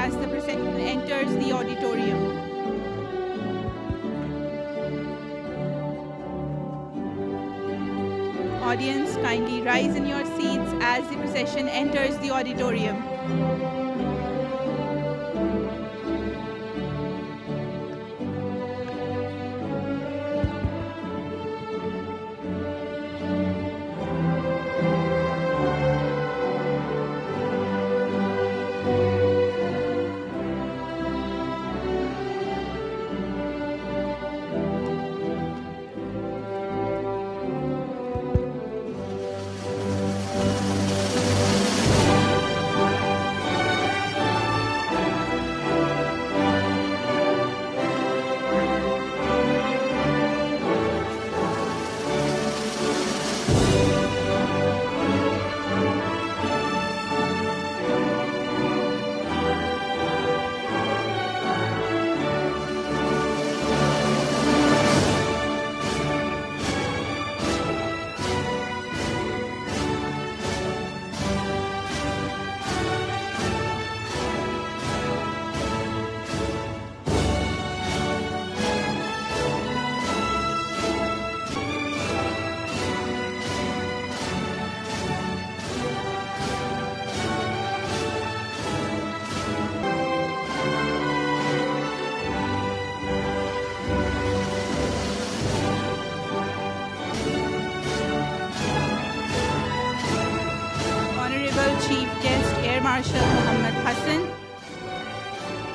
as the procession enters the auditorium. Audience, kindly rise in your seats as the procession enters the auditorium. Chief Guest Air Marshal Mohammad Hassan,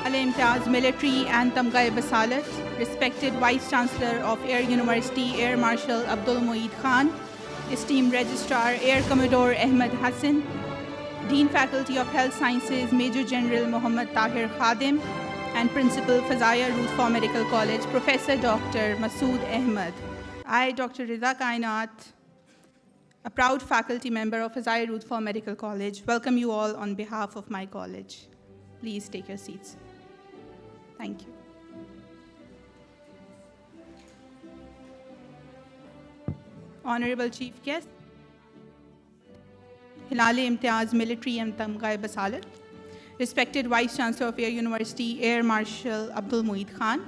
Al-Imtiaz Military and Tamga-e Basalat, respected Vice Chancellor of Air University Air Marshal Abdul Mueed Khan, esteemed Registrar Air Commodore Ahmed Hassan, Dean Faculty of Health Sciences Major General Muhammad Tahir Khadim, and Principal Fazaia Ruth Pfau Medical College Professor Dr. Masood Ahmed. I, Dr. Riza Kainat, a proud faculty member of Fazaia Ruth Pfau Medical College, welcome you all on behalf of my college. Please take your seats. Thank you. Honorable Chief Guest, Al-Imtiaz Military and Tamga-e Basalat, respected Vice Chancellor of Air University Air Marshal Abdul Mueed Khan,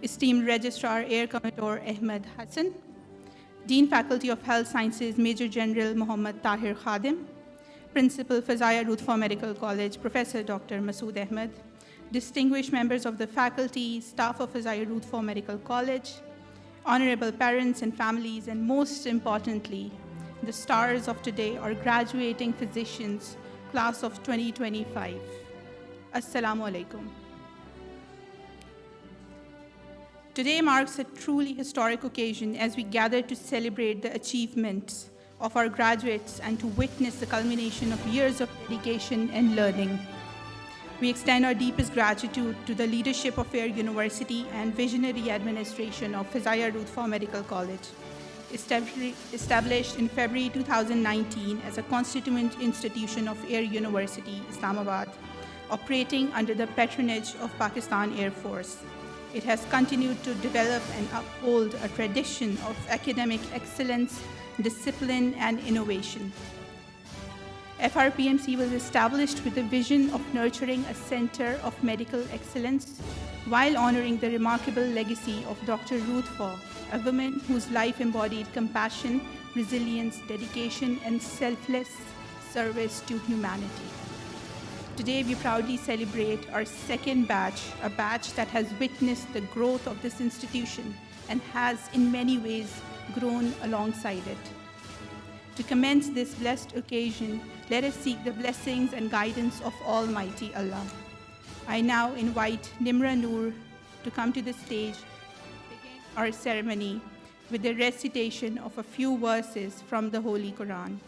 esteemed Registrar Air Commodore Ahmed Hassan, Dean Faculty of Health Sciences Major General Muhammad Tahir Khadim, Principal Fazaia Ruth Pfau Medical College Professor Dr. Masood Ahmed, distinguished members of the faculty, staff of Fazaia Ruth Pfau Medical College, honorable parents and families, and most importantly, the stars of today, our graduating physicians, class of 2025. Assalamu alaikum. Today marks a truly historic occasion as we gather to celebrate the achievements of our graduates and to witness the culmination of years of dedication and learning. We extend our deepest gratitude to the leadership of Air University and visionary administration of Fazaia Ruth Pfau Medical College, established in February 2019 as a constituent institution of Air University, Islamabad, operating under the patronage of Pakistan Air Force. It has continued to develop and uphold a tradition of academic excellence, discipline, and innovation. FRPMC was established with the vision of nurturing a center of medical excellence while honoring the remarkable legacy of Dr. Ruth Pfau, a woman whose life embodied compassion, resilience, dedication, and selfless service to humanity. Today, we proudly celebrate our second batch, a batch that has witnessed the growth of this institution and has, in many ways, grown alongside it. To commence this blessed occasion, let us seek the blessings and guidance of Almighty Allah. I now invite Nimra Noor to come to the stage to begin our ceremony with the recitation of a few verses from the Holy Quran.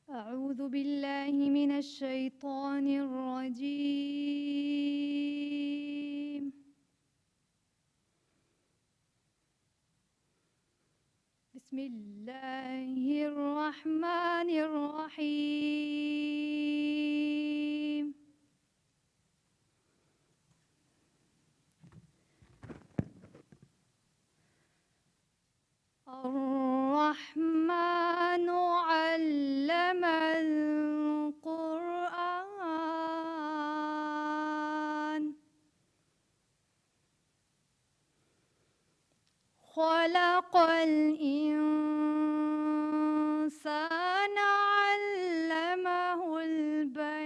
أعوذ بالله من الشيطان الرجيم بسم الله الرحمن الرحيم. الرحمن علم القرآن خلق الإنسان علمه البيان.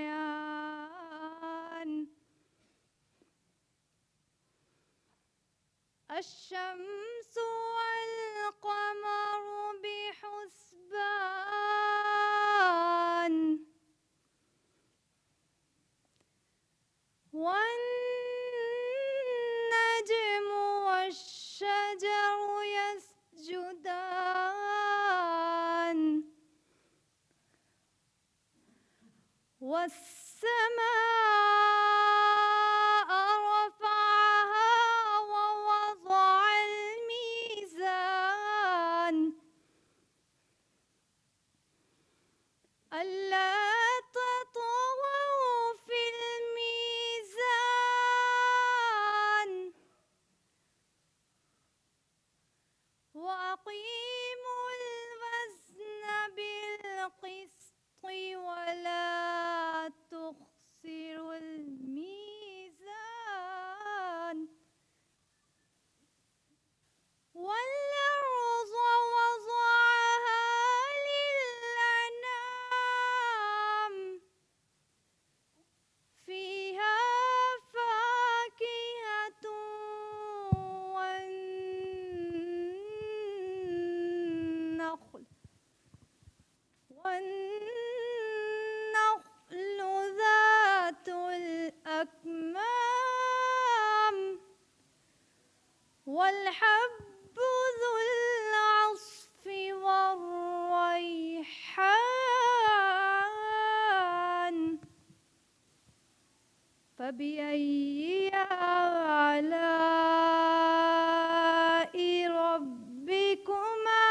الشمس والقمر بحسبان والنجم والشجر يسجدان والسماء رفعها ووضع الميزان ألا تطغوا في الميزان وأقيموا الوزن بالقسط ولا تخسروا الميزان والأرض وضعها للأنام فيها فاكهة والنخل ذات الأكمام والحب ذو العصف والريحان فبأي آلاء ربكما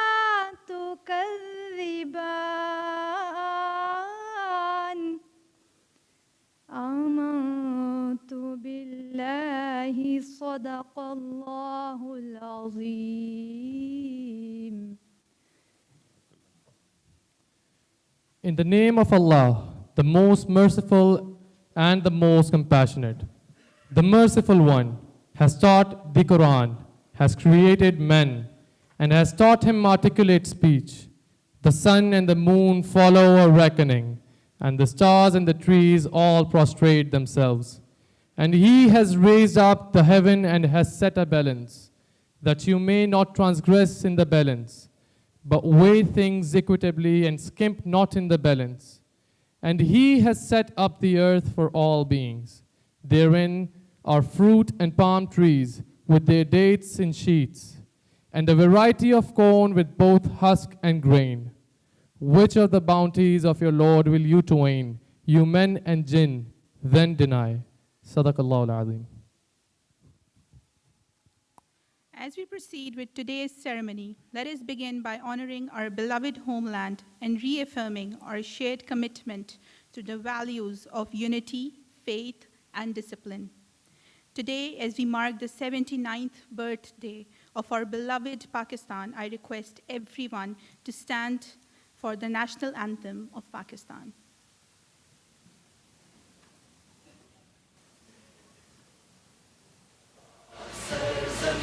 تكذبان آمنت بالله صدق الله العظيم. In the name of Allah, the most merciful and the most compassionate. The merciful one has taught the Quran, has created man, and has taught him articulate speech. The sun and the moon follow a reckoning, and the stars and the trees all prostrate themselves. And he has raised up the heaven and has set a balance, that you may not transgress in the balance, but weigh things equitably and skimp not in the balance. And he has set up the earth for all beings. Therein are fruit and palm trees with their dates in sheets, and a variety of corn with both husk and grain. Which of the bounties of your Lord will you twain, you men and jinn, then deny? Sadaqallahu al-Azim. As we proceed with today's ceremony, let us begin by honoring our beloved homeland and reaffirming our shared commitment to the values of unity, faith, and discipline. Today, as we mark the 79th birthday of our beloved Pakistan, I request everyone to stand for the national anthem of Pakistan. Pakistan,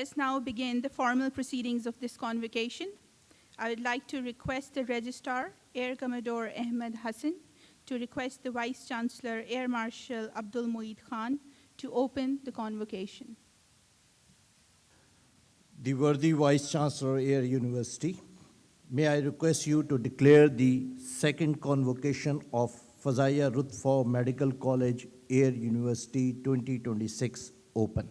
us now begin the formal proceedings of this convocation. I would like to request the Registrar, Air Commodore Ahmed Hassan, to request the Vice Chancellor, Air Marshal Abdul Mueed Khan, to open the convocation. The worthy Vice Chancellor, Air University, may I request you to declare the second convocation of Fazaia Ruth Pfau Medical College, Air University 2026 open.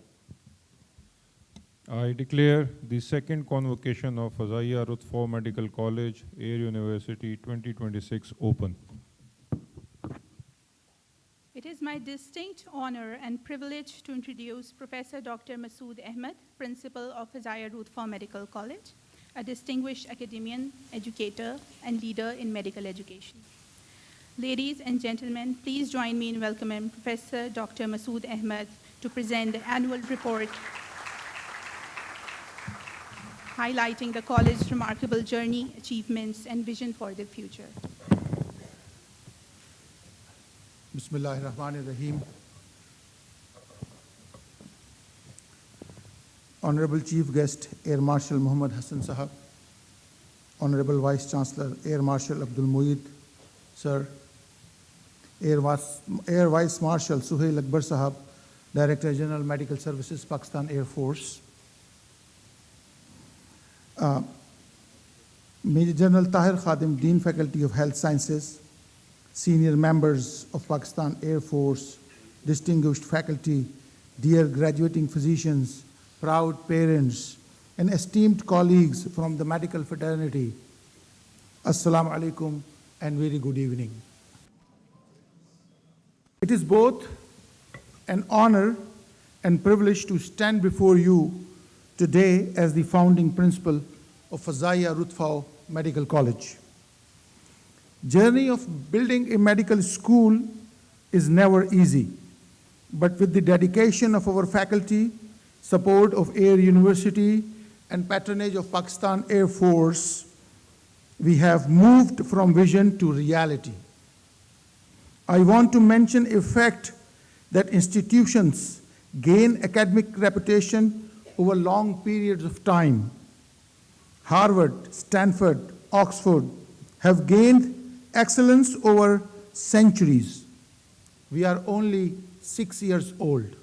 I declare the second convocation of Fazaia Ruth Pfau Medical College, Air University 2026 open. It is my distinct honor and privilege to introduce Professor Dr. Masood Ahmed, Principal of Fazaia Ruth Pfau Medical College, a distinguished academician, educator, and leader in medical education. Ladies and gentlemen, please join me in welcoming Professor Dr. Masood Ahmed to present the annual report highlighting the college's remarkable journey, achievements, and vision for the future. Bismillahirrahmanirrahim. Honorable Chief Guest, Air Marshal Muhammad Hassan Sahab, Honorable Vice Chancellor, Air Marshal Abdul Mueed, Sir, Air Vice Marshal Suhail Akbar Sahab, Director General Medical Services, Pakistan Air Force, Major General Tahir Khadim, Dean Faculty of Health Sciences, senior members of Pakistan Air Force, distinguished faculty, dear graduating physicians, proud parents, and esteemed colleagues from the medical fraternity, Assalamu alaikum and very good evening. It is both an honor and privilege to stand before you today as the founding principal of Fazaia Ruth Pfau Medical College. Journey of building a medical school is never easy, but with the dedication of our faculty, support of Air University, and patronage of Pakistan Air Force, we have moved from vision to reality. I want to mention a fact that institutions gain academic reputation over long periods of time. Harvard, Stanford, Oxford have gained excellence over centuries. We are only 6 years old.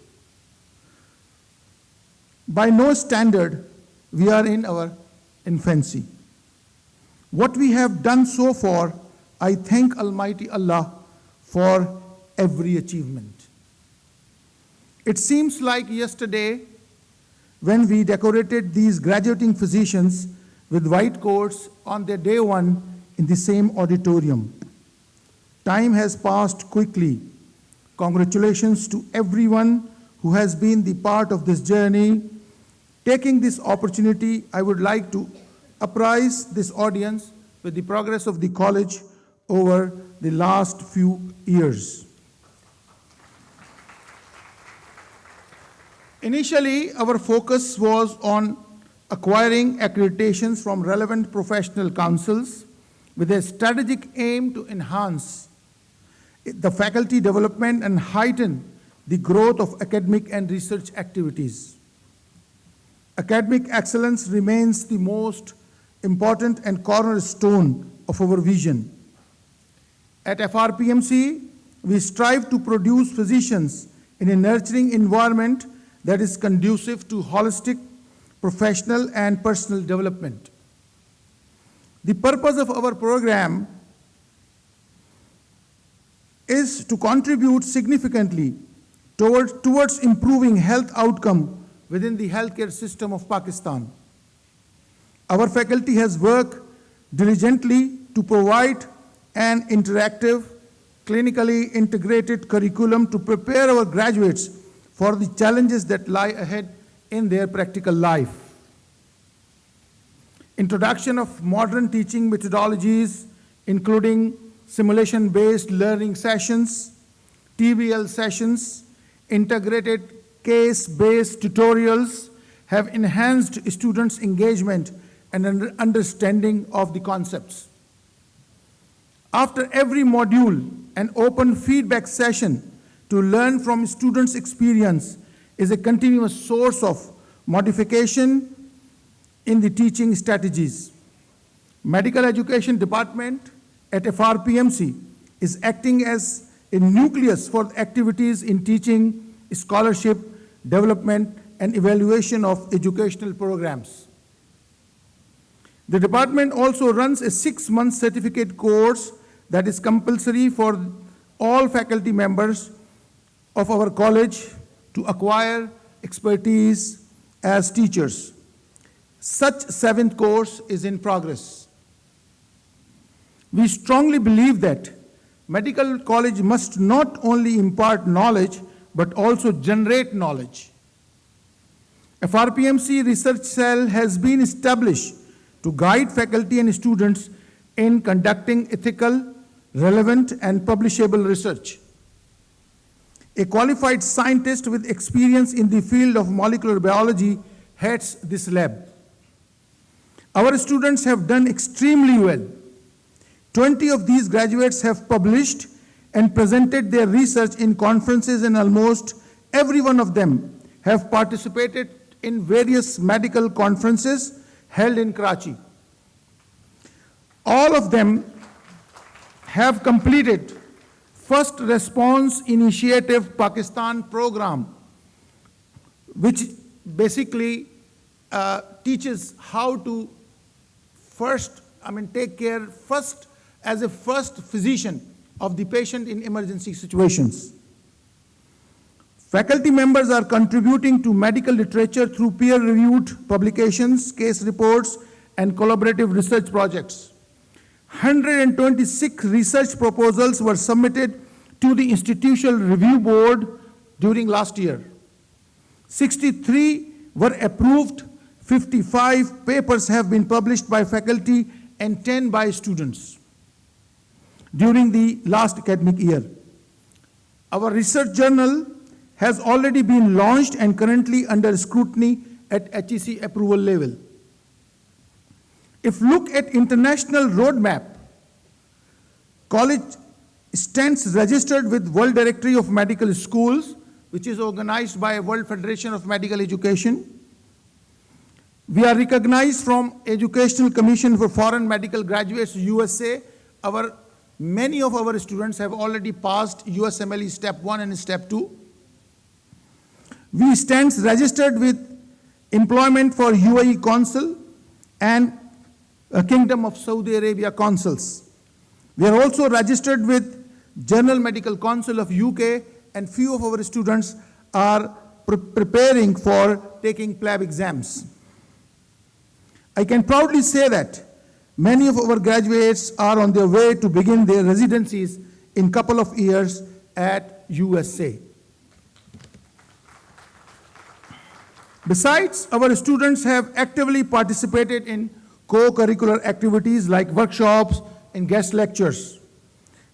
By no standard, we are in our infancy. What we have done so far, I thank Almighty Allah for every achievement. It seems like yesterday when we decorated these graduating physicians with white coats on their day one in the same auditorium. Time has passed quickly. Congratulations to everyone who has been the part of this journey. Taking this opportunity, I would like to apprise this audience with the progress of the college over the last few years. Initially, our focus was on acquiring accreditations from relevant professional councils with a strategic aim to enhance the faculty development and heighten the growth of academic and research activities. Academic excellence remains the most important and cornerstone of our vision. At FRPMC, we strive to produce physicians in a nurturing environment that is conducive to holistic, professional, and personal development. The purpose of our program is to contribute significantly towards improving health outcome within the healthcare system of Pakistan. Our faculty has worked diligently to provide an interactive, clinically integrated curriculum to prepare our graduates for the challenges that lie ahead in their practical life. Introduction of modern teaching methodologies, including simulation-based learning sessions, TBL sessions, integrated case-based tutorials have enhanced students' engagement and understanding of the concepts. After every module, an open feedback session to learn from students' experience is a continuous source of modification in the teaching strategies. Medical Education Department at FRPMC is acting as a nucleus for activities in teaching, scholarship, development, and evaluation of educational programs. The department also runs a 6-month certificate course that is compulsory for all faculty members of our college to acquire expertise as teachers. Such 7th course is in progress. We strongly believe that medical college must not only impart knowledge, but also generate knowledge. FRPMC Research Cell has been established to guide faculty and students in conducting ethical, relevant, and publishable research. A qualified scientist with experience in the field of molecular biology heads this lab. Our students have done extremely well. 20 of these graduates have published and presented their research in conferences, and almost every one of them have participated in various medical conferences held in Karachi. All of them have completed First Response Initiative Pakistan program, which basically teaches how to take care first as a first physician of the patient in emergency situations. Faculty members are contributing to medical literature through peer-reviewed publications, case reports, and collaborative research projects. 126 research proposals were submitted to the Institutional Review Board during last year. 63 were approved, 55 papers have been published by faculty, and 10 by students during the last academic year. Our research journal has already been launched and currently under scrutiny at HEC approval level. If look at international roadmap, college stands registered with World Directory of Medical Schools, which is organized by World Federation of Medical Education. We are recognized from Educational Commission for Foreign Medical Graduates, USA. Many of our students have already passed USMLE Step 1 and Step 2. We stand registered with Employment for UAE Council and Kingdom of Saudi Arabia Councils. We are also registered with General Medical Council of UK, and few of our students are preparing for taking PLAB exams. I can proudly say that many of our graduates are on their way to begin their residencies in a couple of years at USA. Besides, our students have actively participated in co-curricular activities like workshops and guest lectures.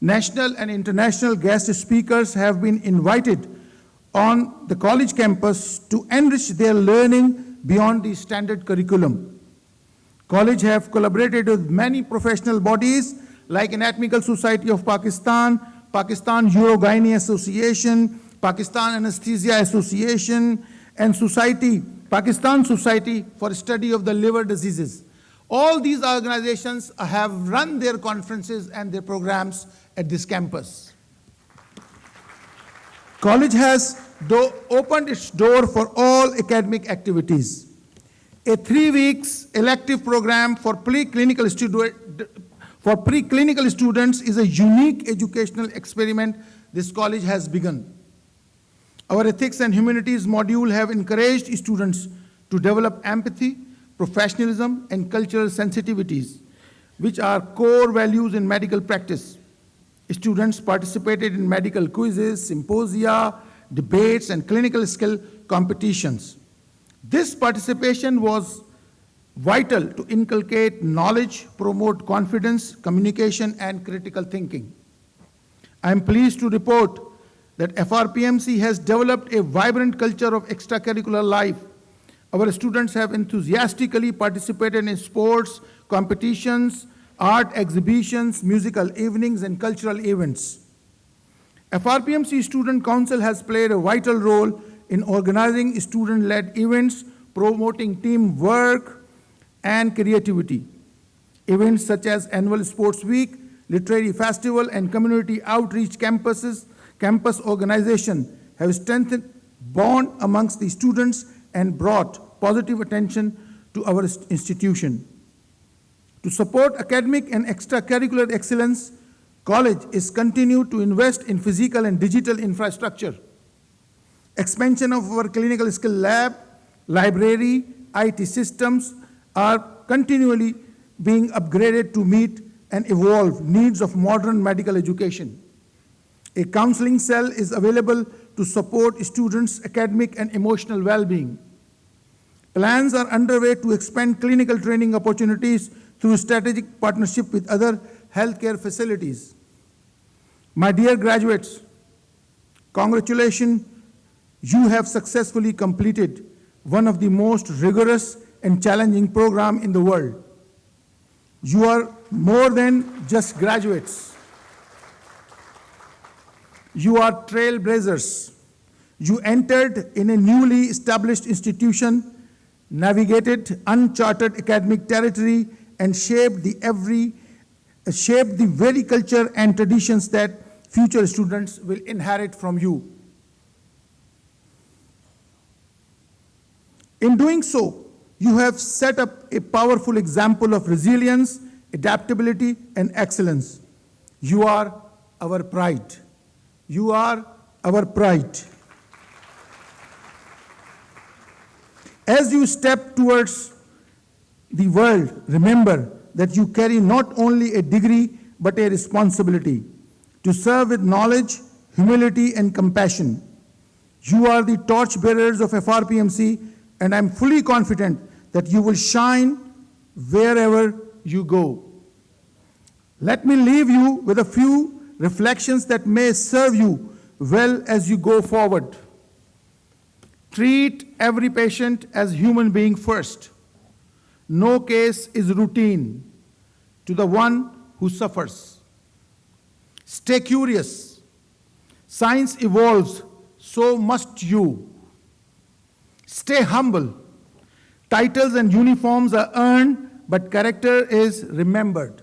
National and international guest speakers have been invited on the college campus to enrich their learning beyond the standard curriculum. College have collaborated with many professional bodies like Anatomical Society of Pakistan, Pakistan Urogyne Association, Pakistan Anesthesia Association, and Pakistan Society for Study of the Liver Diseases. All these organizations have run their conferences and their programs at this campus. College has opened its door for all academic activities. A 3-week elective program for preclinical students is a unique educational experiment this college has begun. Our Ethics and Humanities module have encouraged students to develop empathy, professionalism, and cultural sensitivities, which are core values in medical practice. Students participated in medical quizzes, symposia, debates, and clinical skill competitions. This participation was vital to inculcate knowledge, promote confidence, communication, and critical thinking. I am pleased to report that FRPMC has developed a vibrant culture of extracurricular life. Our students have enthusiastically participated in sports, competitions, art exhibitions, musical evenings, and cultural events. FRPMC Student Council has played a vital role in organizing student-led events, promoting teamwork and creativity. Events such as Annual Sports Week, Literary Festival, and Community Outreach campus organization have strengthened bond amongst the students and brought positive attention to our institution. To support academic and extracurricular excellence, college is continued to invest in physical and digital infrastructure. Expansion of our clinical skill lab, library, IT systems are continually being upgraded to meet and evolve needs of modern medical education. A counseling cell is available to support students' academic and emotional well-being. Plans are underway to expand clinical training opportunities through strategic partnership with other healthcare facilities. My dear graduates, congratulations, you have successfully completed one of the most rigorous and challenging programs in the world. You are more than just graduates. You are trailblazers. You entered in a newly established institution, navigated uncharted academic territory, and shaped the very culture and traditions that future students will inherit from you. In doing so, you have set up a powerful example of resilience, adaptability, and excellence. You are our pride. You are our pride. As you step towards the world, remember that you carry not only a degree, but a responsibility to serve with knowledge, humility, and compassion. You are the torchbearers of FRPMC, and I'm fully confident that you will shine wherever you go. Let me leave you with a few reflections that may serve you well as you go forward. Treat every patient as human being first. No case is routine to the one who suffers. Stay curious. Science evolves, so must you. Stay humble. Titles and uniforms are earned, but character is remembered.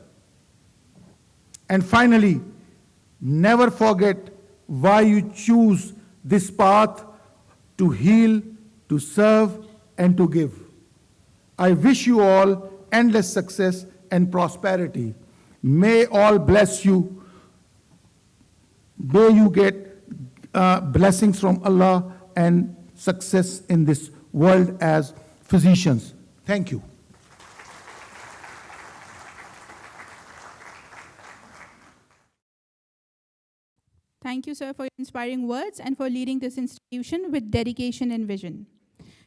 And finally, never forget why you choose this path: to heal, to serve, and to give. I wish you all endless success and prosperity. May all bless you. May you get blessings from Allah and success in this world as physicians. Thank you. Thank you, sir, for your inspiring words and for leading this institution with dedication and vision.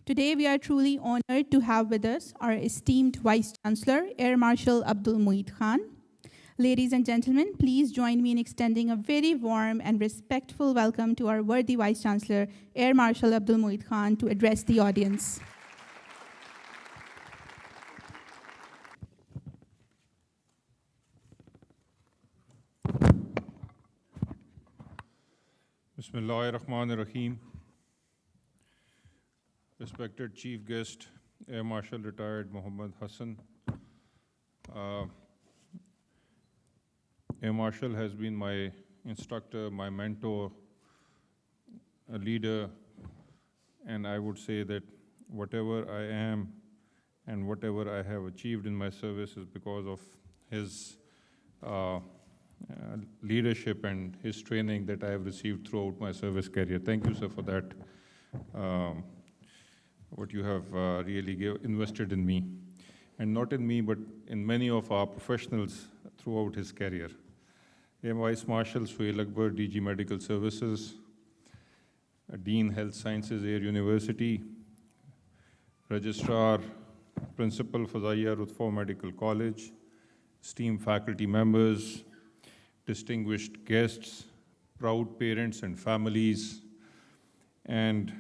Today, we are truly honored to have with us our esteemed Vice Chancellor, Air Marshal Abdul Mueed Khan. Ladies and gentlemen, please join me in extending a very warm and respectful welcome to our worthy Vice Chancellor, Air Marshal Abdul Mueed Khan, to address the audience. Bismillahirrahmanirrahim. Respected Chief Guest, Air Marshal Retired Mohammad Hassan. Air Marshal has been my instructor, my mentor, a leader, and I would say that whatever I am and whatever I have achieved in my service is because of his leadership and his training that I have received throughout my service career. Thank you, sir, for that. What you have really invested in me, and not in me, but in many of our professionals throughout his career. I am Vice Marshal Suhail Akbar, DG Medical Services, Dean Health Sciences, Air University, Registrar, Principal Fazaia Ruth Pfau Medical College, esteemed faculty members, distinguished guests, proud parents and families, and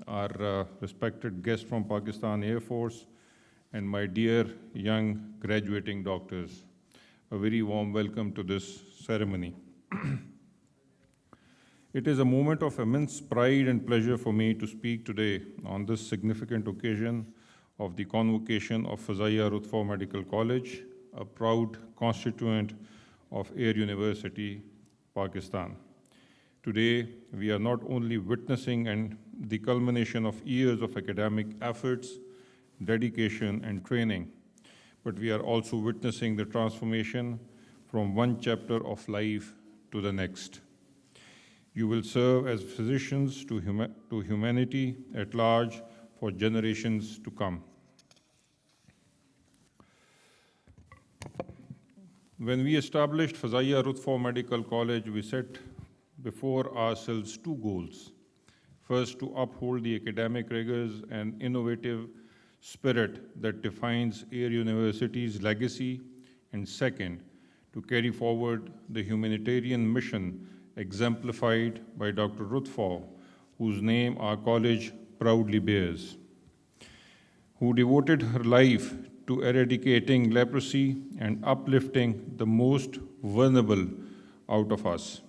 our respected guests from Pakistan Air Force, and my dear young graduating doctors. A very warm welcome to this ceremony. It is a moment of immense pride and pleasure for me to speak today on this significant occasion of the convocation of Fazaia Ruth Pfau Medical College, a proud constituent of Air University, Pakistan. Today, we are not only witnessing the culmination of years of academic efforts, dedication, and training, but we are also witnessing the transformation from one chapter of life to the next. You will serve as physicians to humanity at large for generations to come. When we established Fazaia Ruth Pfau Medical College, we set before ourselves two goals. First, to uphold the academic rigors and innovative spirit that defines Air University's legacy, and second, to carry forward the humanitarian mission exemplified by Dr. Ruth Pfau, whose name our college proudly bears, who devoted her life to eradicating leprosy and uplifting the most vulnerable out of us.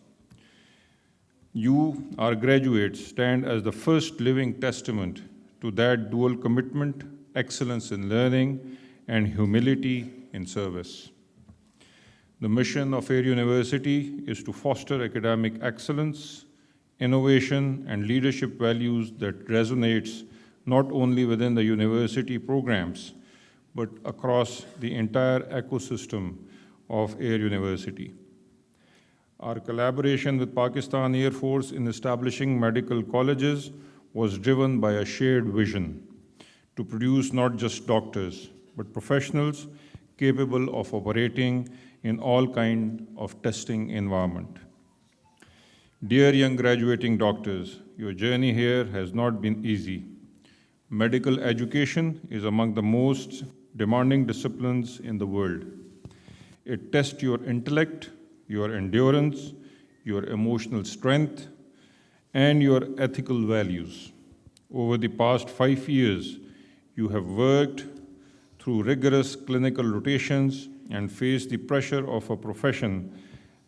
You, our graduates, stand as the first living testament to that dual commitment, excellence in learning and humility in service. The mission of Air University is to foster academic excellence, innovation, and leadership values that resonates not only within the university programs, but across the entire ecosystem of Air University. Our collaboration with Pakistan Air Force in establishing medical colleges was driven by a shared vision to produce not just doctors, but professionals capable of operating in all kinds of testing environment. Dear young graduating doctors, your journey here has not been easy. Medical education is among the most demanding disciplines in the world. It tests your intellect, your endurance, your emotional strength, and your ethical values. Over the past 5 years, you have worked through rigorous clinical rotations and faced the pressure of a profession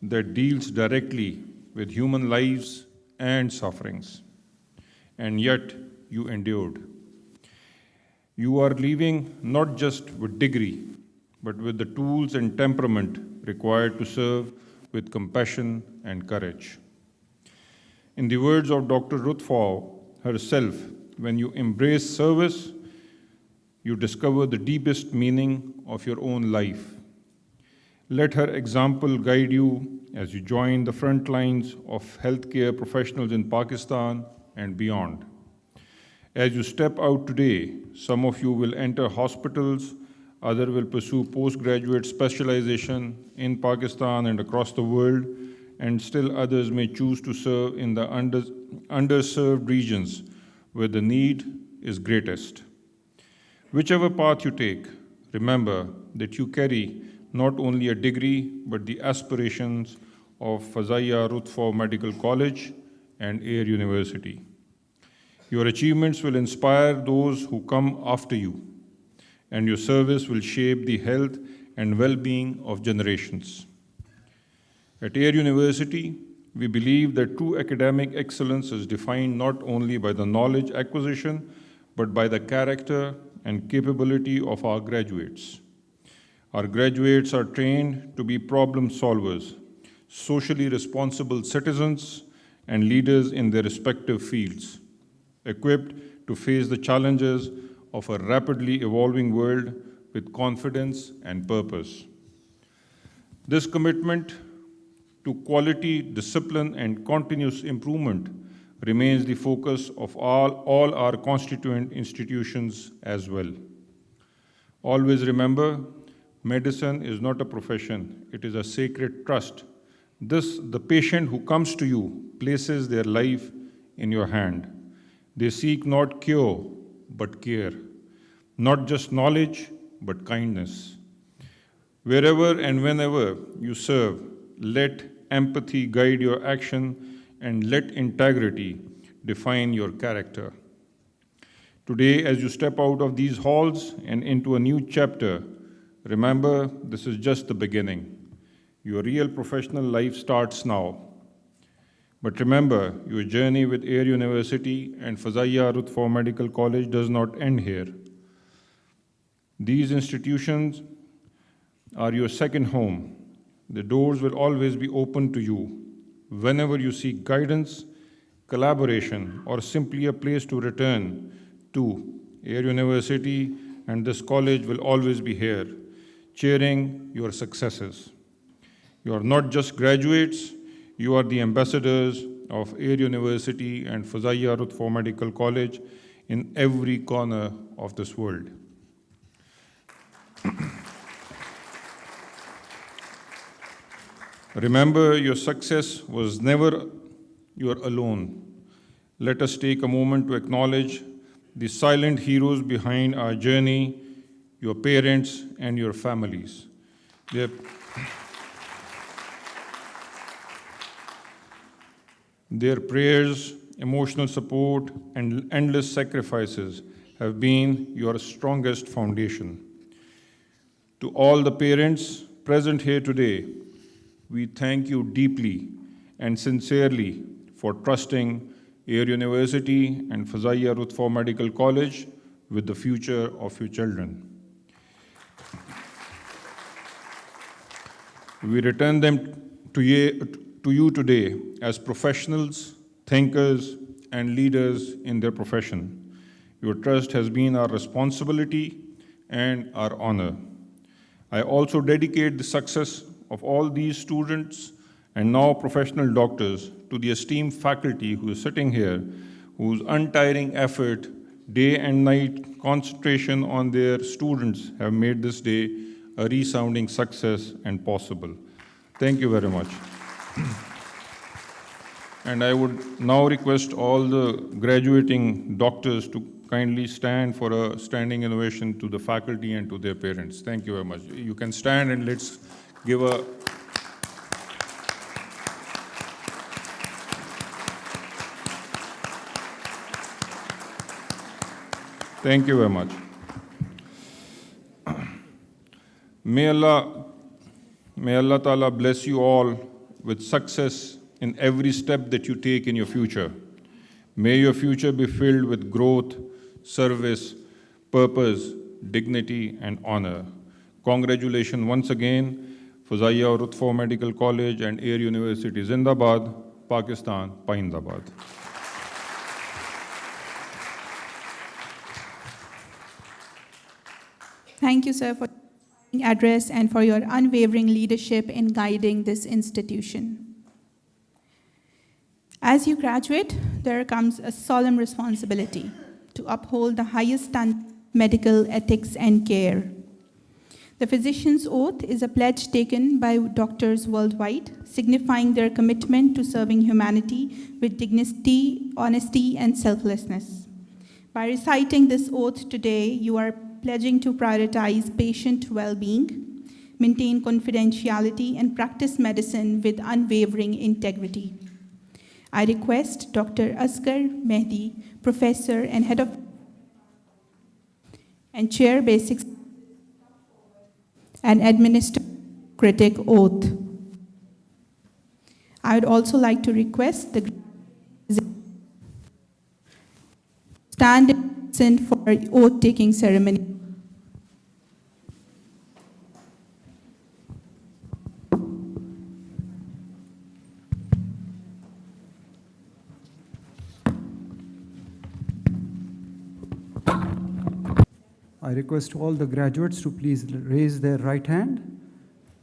that deals directly with human lives and sufferings. And yet, you endured. You are leaving not just with degree, but with the tools and temperament required to serve with compassion and courage. In the words of Dr. Ruth Pfau herself, when you embrace service, you discover the deepest meaning of your own life. Let her example guide you as you join the front lines of healthcare professionals in Pakistan and beyond. As you step out today, some of you will enter hospitals, others will pursue postgraduate specialization in Pakistan and across the world, and still others may choose to serve in the underserved regions where the need is greatest. Whichever path you take, remember that you carry not only a degree, but the aspirations of Fazaia Ruth Pfau Medical College and Air University. Your achievements will inspire those who come after you, and your service will shape the health and well-being of generations. At Air University, we believe that true academic excellence is defined not only by the knowledge acquisition, but by the character and capability of our graduates. Our graduates are trained to be problem solvers, socially responsible citizens, and leaders in their respective fields, equipped to face the challenges of a rapidly evolving world with confidence and purpose. This commitment to quality, discipline, and continuous improvement remains the focus of all our constituent institutions as well. Always remember, medicine is not a profession, it is a sacred trust. The patient who comes to you places their life in your hand. They seek not cure, but care. Not just knowledge, but kindness. Wherever and whenever you serve, let empathy guide your action and let integrity define your character. Today, as you step out of these halls and into a new chapter, remember this is just the beginning. Your real professional life starts now. But remember, your journey with Air University and Fazaia Ruth Pfau Medical College does not end here. These institutions are your second home. The doors will always be open to you whenever you seek guidance, collaboration, or simply a place to return to. Air University and this college will always be here, cheering your successes. You are not just graduates, you are the ambassadors of Air University and Fazaia Ruth Pfau Medical College in every corner of this world. Remember, your success was never your alone. Let us take a moment to acknowledge the silent heroes behind our journey, your parents and your families. Their prayers, emotional support, and endless sacrifices have been your strongest foundation. To all the parents present here today, we thank you deeply and sincerely for trusting Air University and Fazaia Ruth Pfau Medical College with the future of your children. We return them to you today as professionals, thinkers, and leaders in their profession. Your trust has been our responsibility and our honor. I also dedicate the success of all these students and now professional doctors to the esteemed faculty who is sitting here, whose untiring effort, day and night concentration on their students have made this day a resounding success and possible. Thank you very much. And I would now request all the graduating doctors to kindly stand for a standing ovation to the faculty and to their parents. Thank you very much. You can stand and let's give a... Thank you very much. May Allah Ta'ala bless you all with success in every step that you take in your future. May your future be filled with growth, service, purpose, dignity, and honor. Congratulations once again, Fazaia Ruth Pfau Medical College and Air University Zindabad, Pakistan, Paindabad. Thank you, sir, for your address and for your unwavering leadership in guiding this institution. As you graduate, there comes a solemn responsibility to uphold the highest standard of medical ethics and care. The physician's oath is a pledge taken by doctors worldwide, signifying their commitment to serving humanity with dignity, honesty, and selflessness. By reciting this oath today, you are pledging to prioritize patient well-being, maintain confidentiality, and practice medicine with unwavering integrity. I request Dr. Asghar Mehdi, Professor and Head of and Chair Basics and administer critic oath. I would also like to request the stand in for oath-taking ceremony. I request all the graduates to please raise their right hand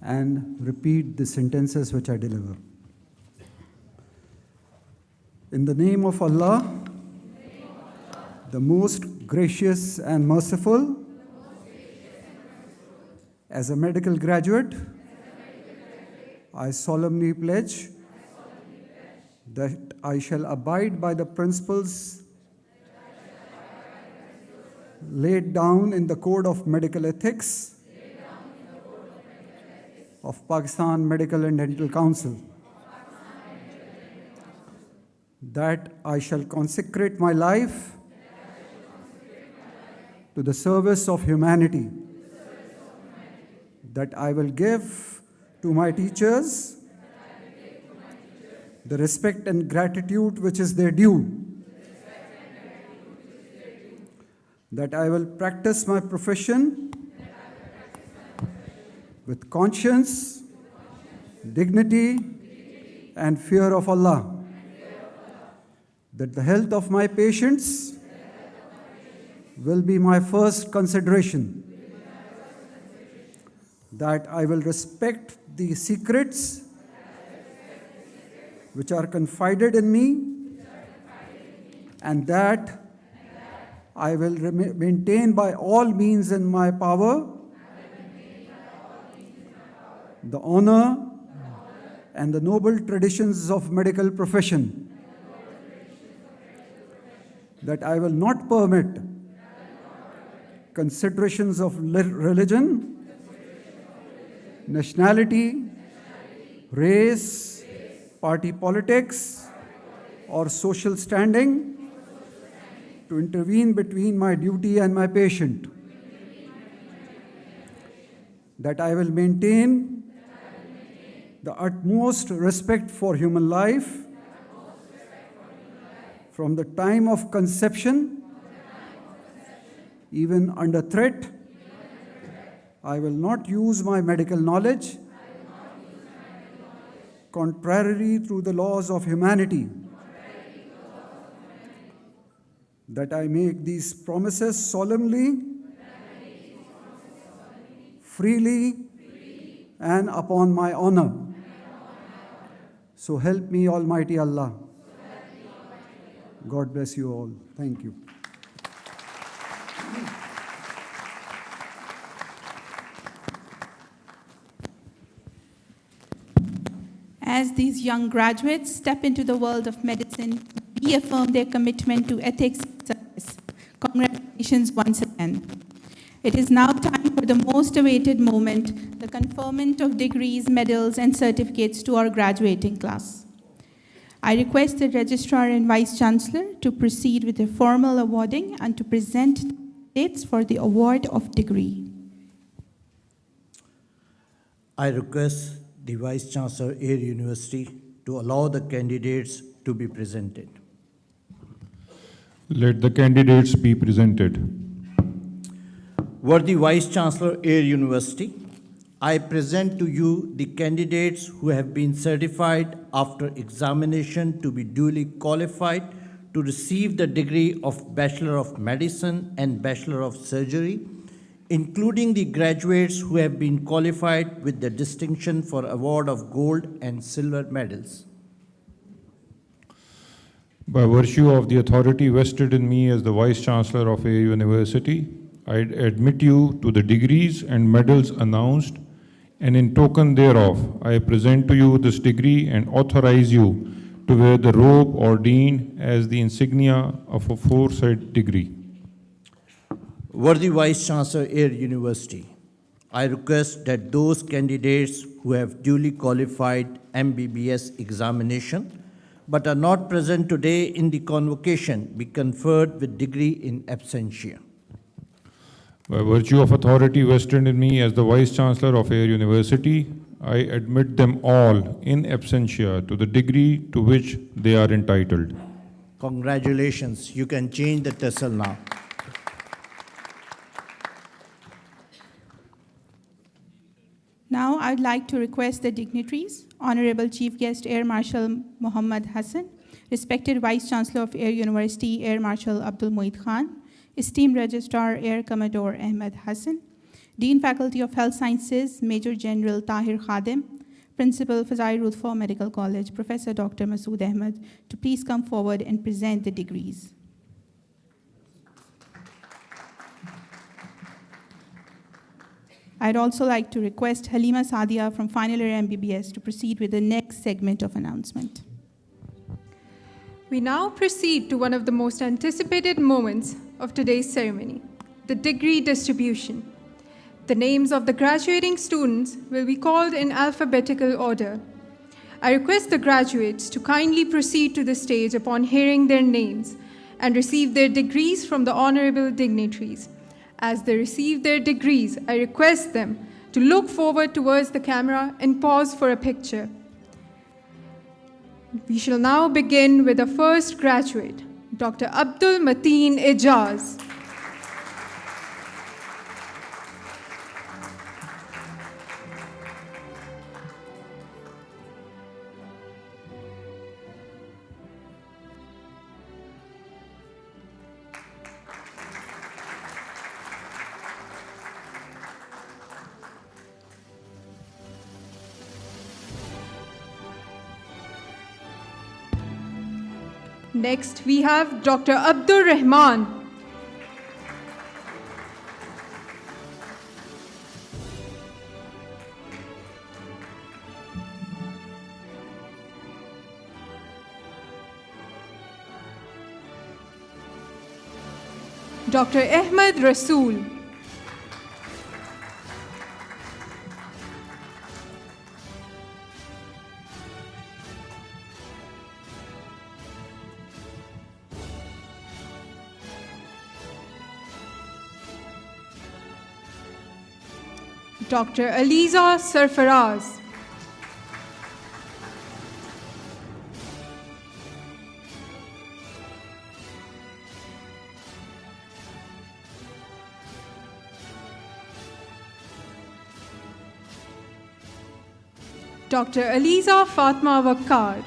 and repeat the sentences which I deliver. In the name of Allah, the most gracious and merciful, as a medical graduate, I solemnly pledge that I shall abide by the principles laid down in the Code of Medical Ethics of Pakistan Medical and Dental Council, that I shall consecrate my life to the service of humanity, that I will give to my teachers the respect and gratitude which is their due, that I will practice my profession with conscience, dignity, and fear of Allah, that the health of my patients will be my first consideration, that I will respect the secrets which are confided in me, and that I will maintain by all means in my power the honor and the noble traditions of medical profession, that I will not permit considerations of religion, nationality, race, party politics, or social standing to intervene between my duty and my patient, that I will maintain the utmost respect for human life from the time of conception, even under threat. I will not use my medical knowledge contrary to the laws of humanity, that I make these promises solemnly, freely, and upon my honor. So help me, Almighty Allah. God bless you all. Thank you. As these young graduates step into the world of medicine, reaffirm their commitment to ethics and service. Congratulations once again. It is now time for the most awaited moment, the conferment of degrees, medals, and certificates to our graduating class. I request the Registrar and Vice Chancellor to proceed with the formal awarding and to present dates for the award of degree. I request the Vice Chancellor, Air University, to allow the candidates to be presented. Let the candidates be presented. Worthy Vice Chancellor, Air University, I present to you the candidates who have been certified after examination to be duly qualified to receive the degree of Bachelor of Medicine and Bachelor of Surgery, including the graduates who have been qualified with the distinction for award of gold and silver medals. By virtue of the authority vested in me as the Vice Chancellor of a university, I admit you to the degrees and medals announced, and in token thereof, I present to you this degree and authorize you to wear the robe ordained as the insignia of a aforesaid degree. Worthy Vice Chancellor, Air University, I request that those candidates who have duly qualified MBBS examination but are not present today in the convocation be conferred with degree in absentia. By virtue of authority vested in me as the Vice Chancellor of Air University, I admit them all in absentia to the degree to which they are entitled. Congratulations. You can change the tassel now. Now, I'd like to request the dignitaries, Honorable Chief Guest Air Marshal Muhammad Hassan, respected Vice Chancellor of Air University, Air Marshal Abdul Mueed Khan, esteemed Registrar Air Commodore Ahmed Hassan, Dean Faculty of Health Sciences, Major General Tahir Khadim, Principal Fazaia Ruth Pfau Medical College, Professor Dr. Masood Ahmed, to please come forward and present the degrees. I'd also like to request Halima Sadia from Final Year MBBS to proceed with the next segment of announcement. We now proceed to one of the most anticipated moments of today's ceremony, the degree distribution. The names of the graduating students will be called in alphabetical order. I request the graduates to kindly proceed to the stage upon hearing their names and receive their degrees from the honorable dignitaries. As they receive their degrees, I request them to look forward towards the camera and pause for a picture. We shall now begin with the first graduate, Dr. Abdul Mateen Ijaz. Next, we have Dr. Abdur Rahman. Dr. Ahmed Rasool. Dr. Aliza Sarfaraz. Dr. Aliza Fatma Wakkar.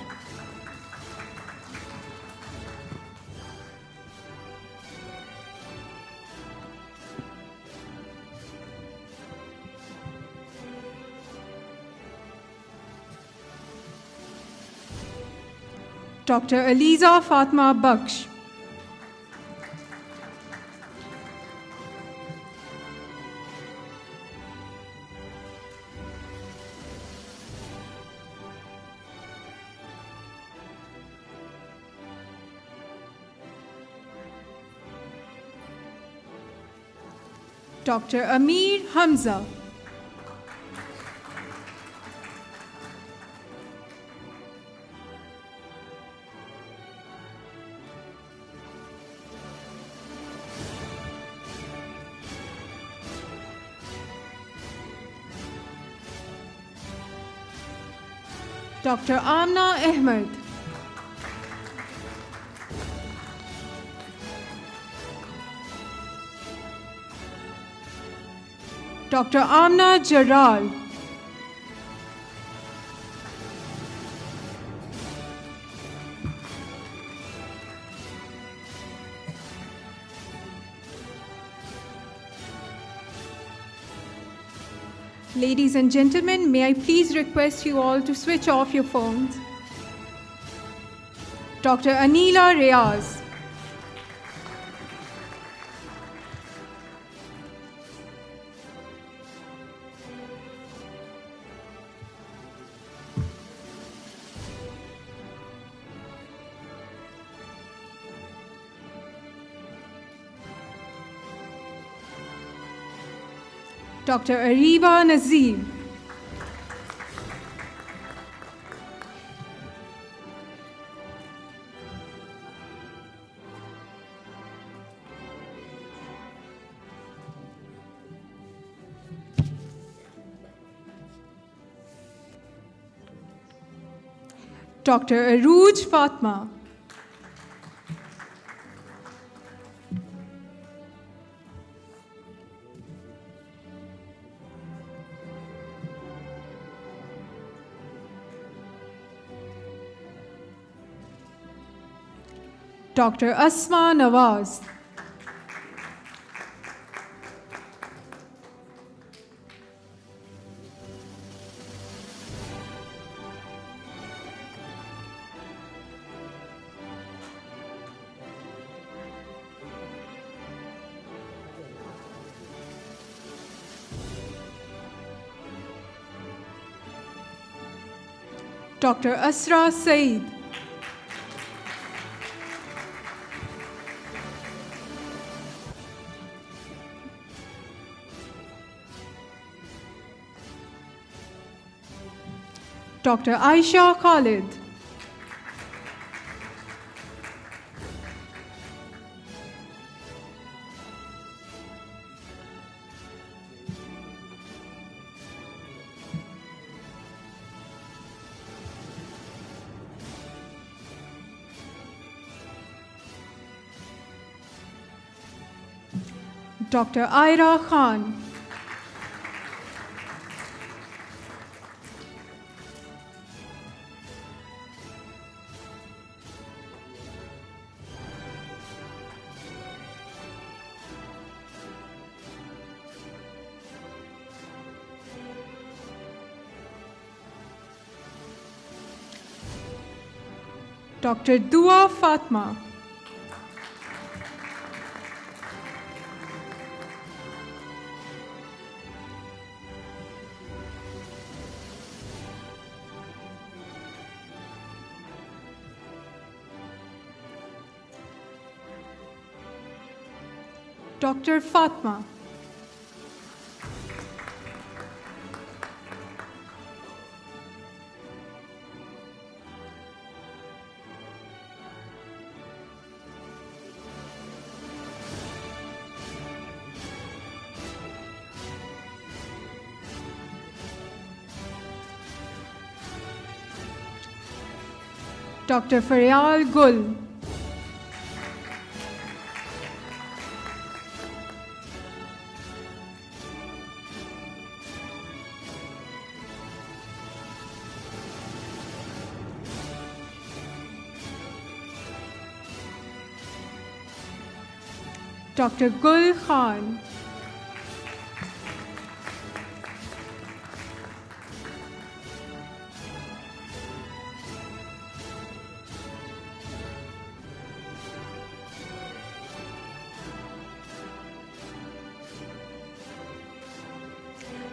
Dr. Aliza Fatma Baksh. Dr. Amir Hamza. Dr. Amna Ahmed. Dr. Amna Jaral. Ladies and gentlemen, may I please request you all to switch off your phones. Dr. Anila Reyaz. Dr. Ariba Nazir. Dr. Aruj Fatma. Dr. Asma Nawaz. Dr. Asra Saeed. Dr. Aisha Khalid. Dr. Ira Khan. Dr. Dua Fatma. Dr. Fatma. Dr. Faryal Gul. Dr. Gul Khan.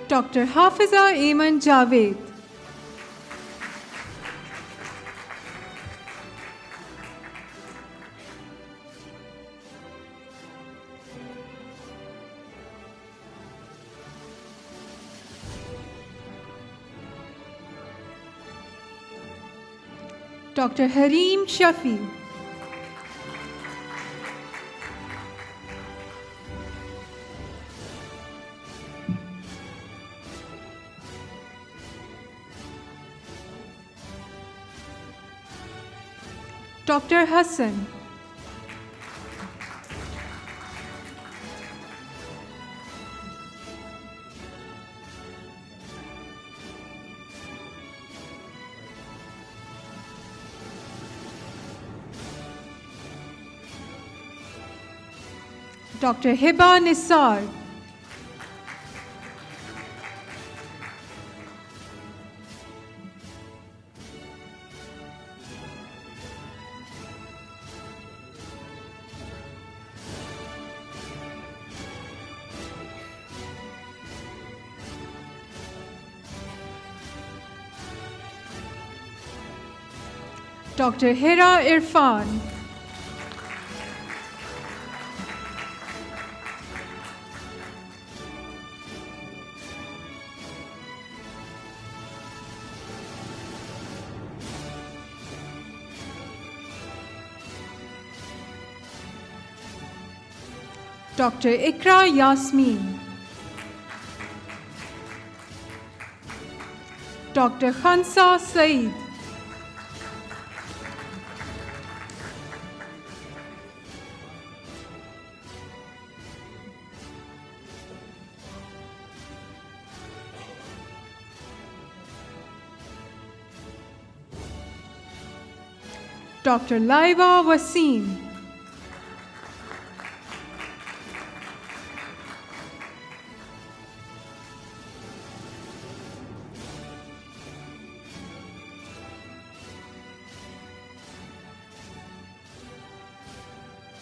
Dr. Hafiza Ayman Javed. Dr. Harim Shafi. Dr. Hassan. Dr. Hiba Nisar. Dr. Hira Irfan. Dr. Ikra Yasmin. Dr. Khansa Saeed. Dr. Laiba Wasim.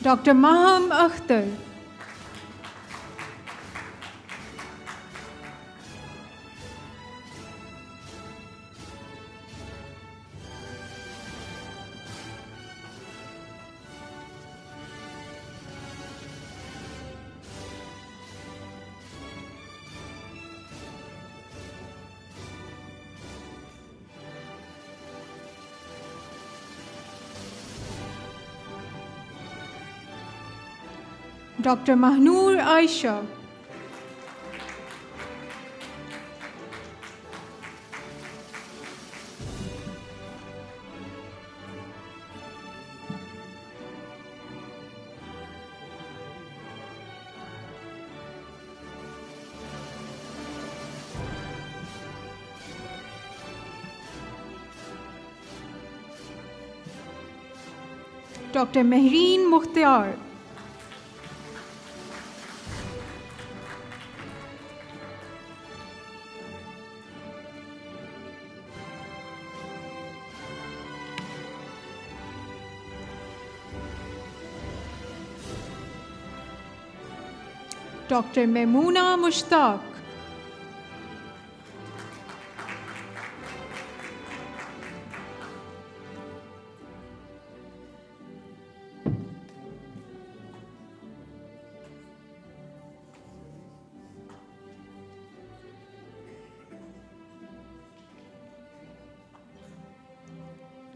Dr. Maham Akhtar. Dr. Mahnoor Aisha. Dr. Mehreen Mukhtiar. Dr. Maimoona Mushtaq.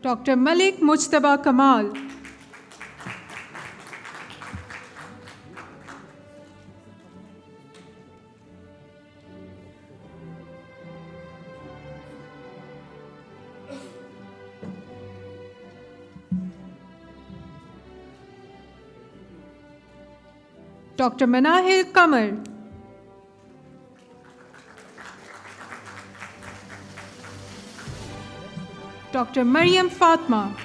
Dr. Malik Mujtaba Kamal. Dr. Manahil Kamar. Dr. Maryam Fatma.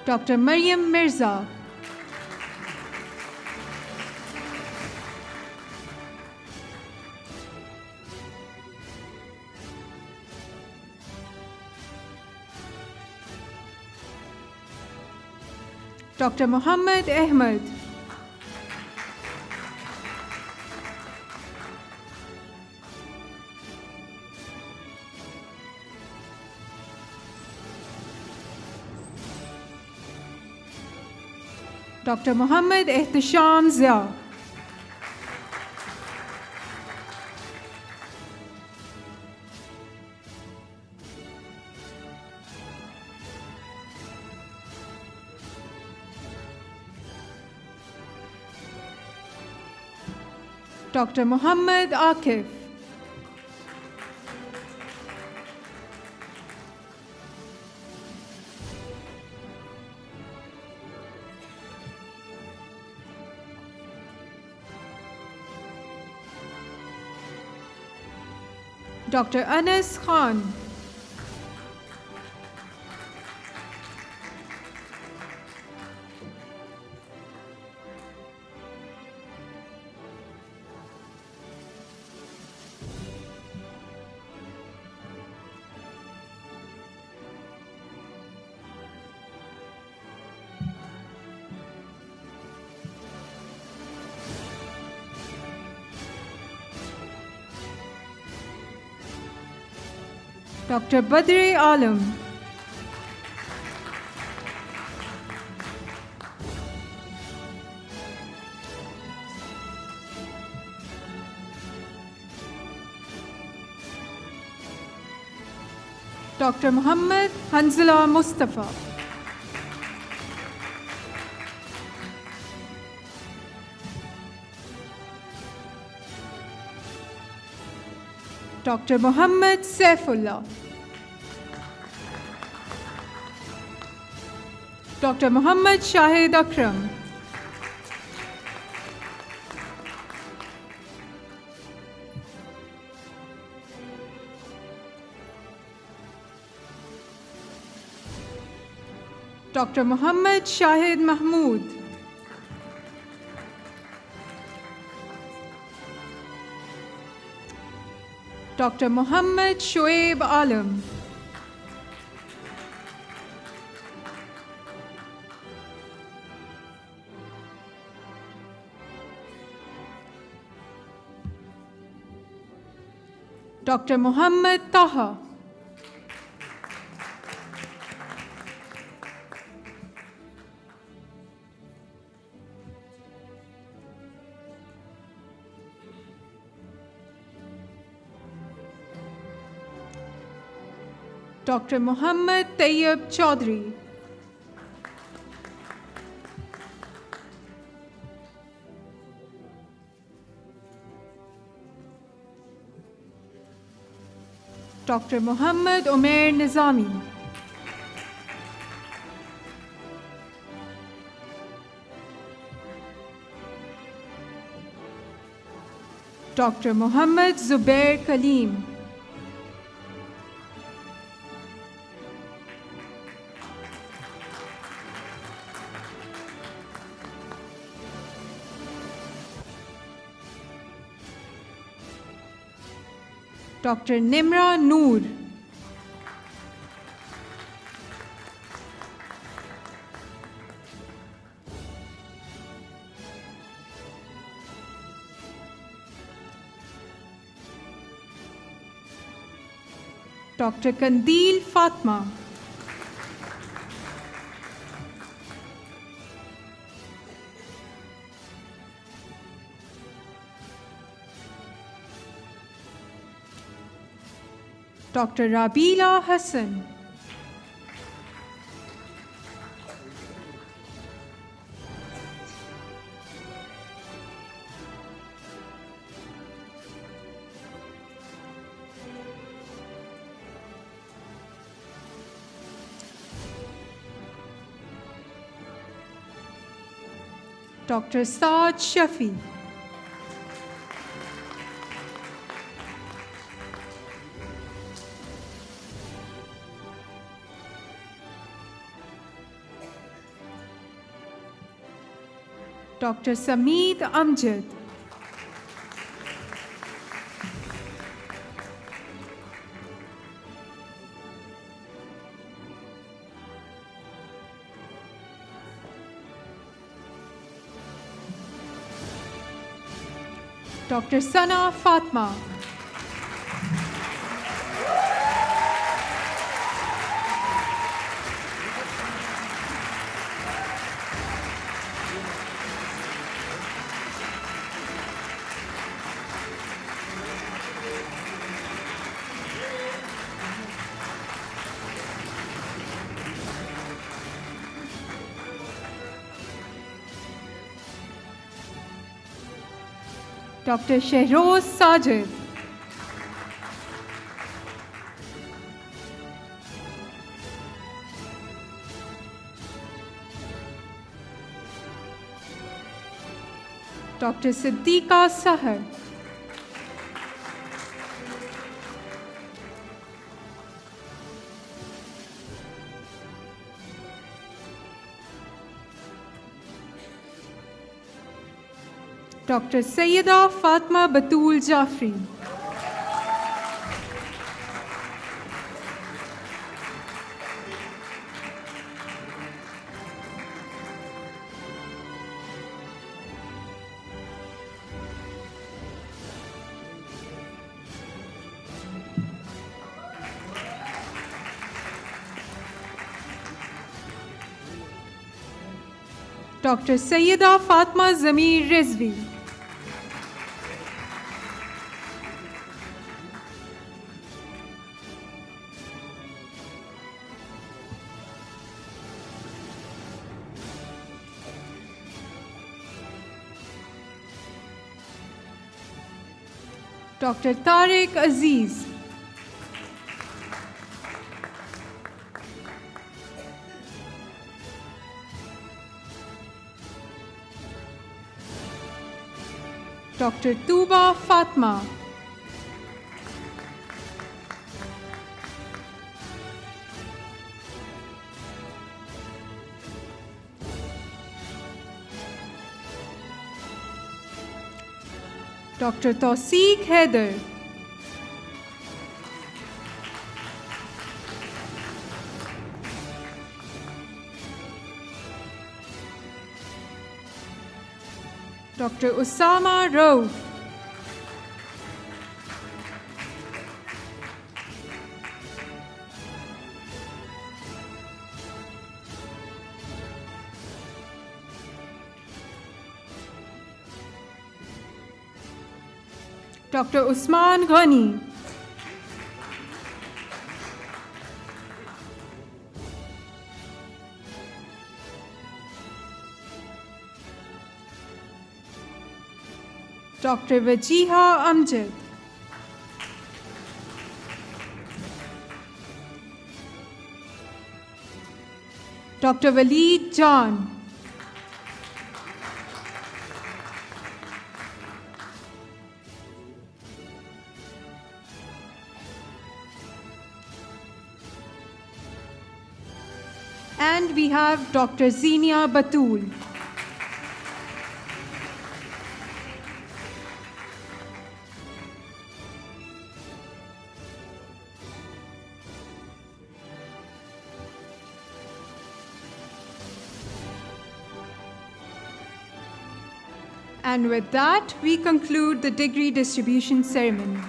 Dr. Maryam Mirza. Dr. Muhammad Ahmed. Dr. Muhammad Ehtisham Zia. Dr. Muhammad Akif. Dr. Anas Khan. Dr. Badri Alam. Dr. Muhammad Hanzala Mustafa. Dr. Muhammad Saifullah. Dr. Muhammad Shahid Akram. Dr. Muhammad Shahid Mahmood. Dr. Muhammad Shoaib Alam. Dr. Muhammad Taha. Dr. Muhammad Tayyib Chaudhry. Dr. Muhammad Umair Nizami. Dr. Muhammad Zubair Kaleem. Dr. Nimra Noor. Dr. Kandil Fatma. Dr. Rabila Hassan. Dr. Saad Shafi. Dr. Sameed Amjad. Dr. Sana Fatma. Dr. Shehroz Sajid. Dr. Siddiqa Sahar. Dr. Sayyida Fatma Batul Jafri. Dr. Sayyida Fatma Zamir Rizvi. Dr. Tariq Aziz. Dr. Tuba Fatma. Dr. Tawseeq Haider. Dr. Usama Rauf. Dr. Usman Ghani. Dr. Wajiha Amjad. Dr. Waleed John. And we have Dr. Zinia Batul. And with that, we conclude the degree distribution ceremony.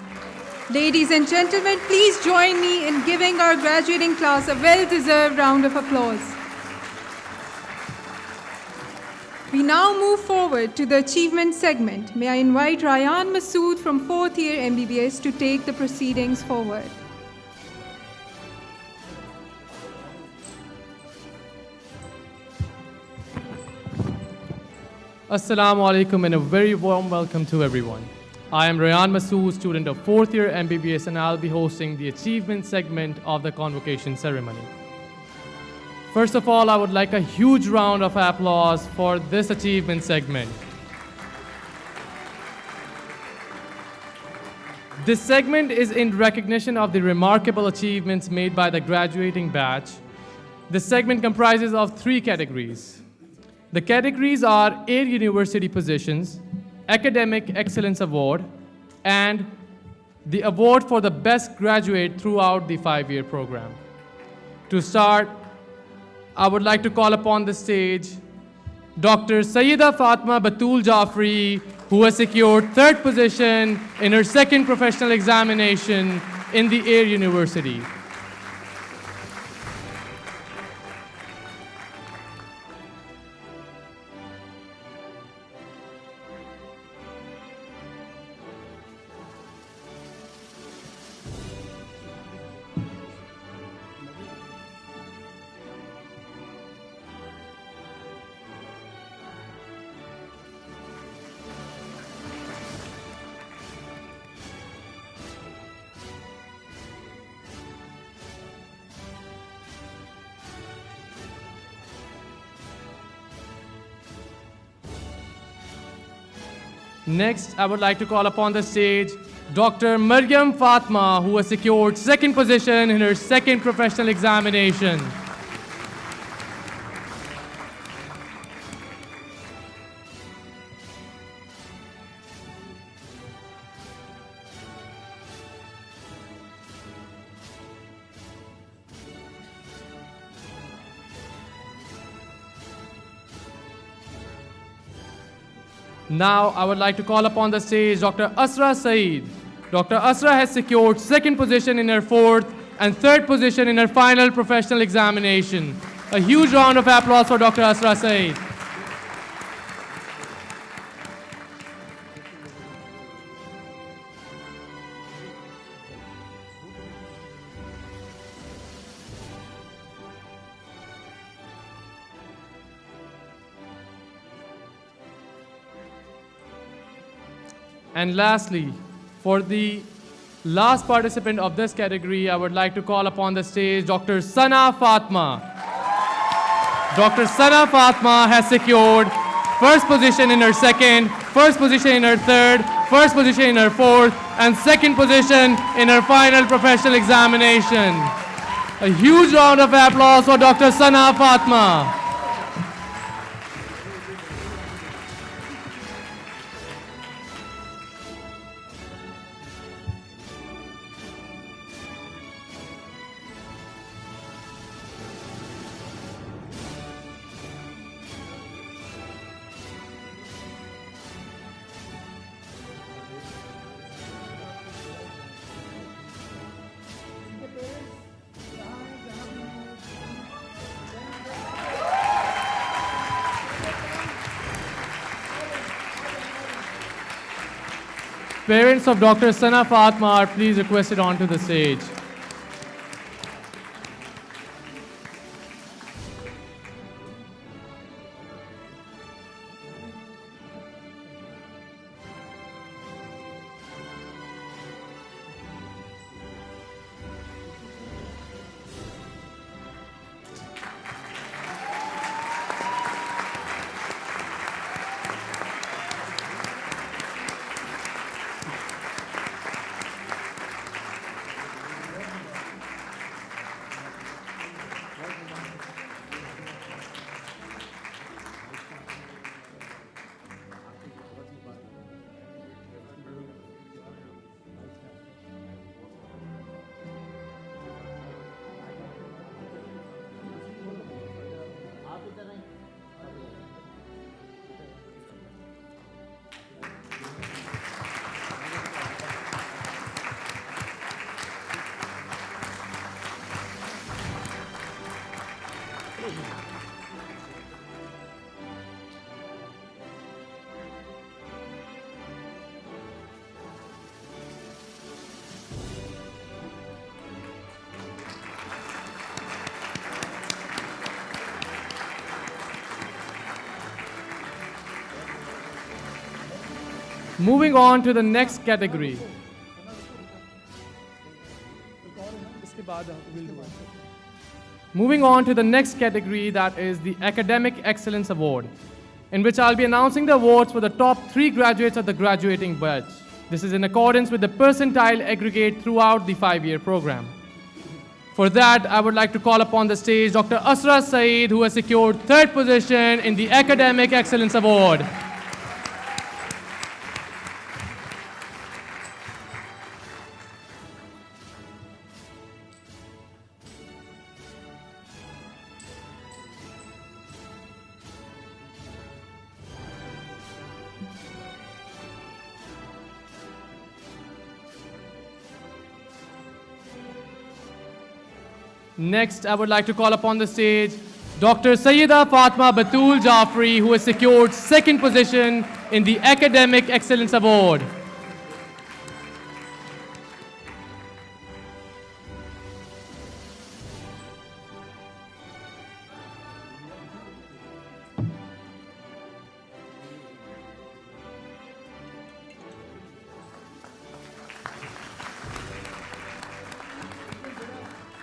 Ladies and gentlemen, please join me in giving our graduating class a well-deserved round of applause. We now move forward to the achievement segment. May I invite Rayyan Masood from 4th year MBBS to take the proceedings forward. Assalamu alaikum and a very warm welcome to everyone. I am Rayyan Masood, student of 4th year MBBS, and I'll be hosting the achievement segment of the convocation ceremony. First of all, I would like a huge round of applause for this achievement segment. This segment is in recognition of the remarkable achievements made by the graduating batch. This segment comprises of 3 categories. The categories are Air University Positions, Academic Excellence Award, and the award for the best graduate throughout the 5-year program. To start, I would like to call upon the stage Dr. Sayyida Fatma Batul Jafri, who has secured 3rd position in her 2nd professional examination in the Air University. Next, I would like to call upon the stage Dr. Maryam Fatma, who has secured 2nd position in her 2nd professional examination. Now, I would like to call upon the stage Dr. Asra Saeed. Dr. Asra has secured 2nd position in her 4th and 3rd position in her final professional examination. A huge round of applause for Dr. Asra Saeed. And lastly, for the last participant of this category, I would like to call upon the stage Dr. Sana Fatma. Dr. Sana Fatma has secured 1st position in her 2nd, 1st position in her 3rd, 1st position in her 4th, and 2nd position in her final professional examination. A huge round of applause for Dr. Sana Fatma. Parents of Dr. Sana Fatma are please requested onto the stage. Moving on to the next category. Moving on to the next category, that is the Academic Excellence Award, in which I'll be announcing the awards for the top 3 graduates of the graduating batch. This is in accordance with the percentile aggregate throughout the 5-year program. For that, I would like to call upon the stage Dr. Asra Saeed, who has secured 3rd position in the Academic Excellence Award. Next, I would like to call upon the stage Dr. Sayyida Fatma Batul Jafri, who has secured 2nd position in the Academic Excellence Award.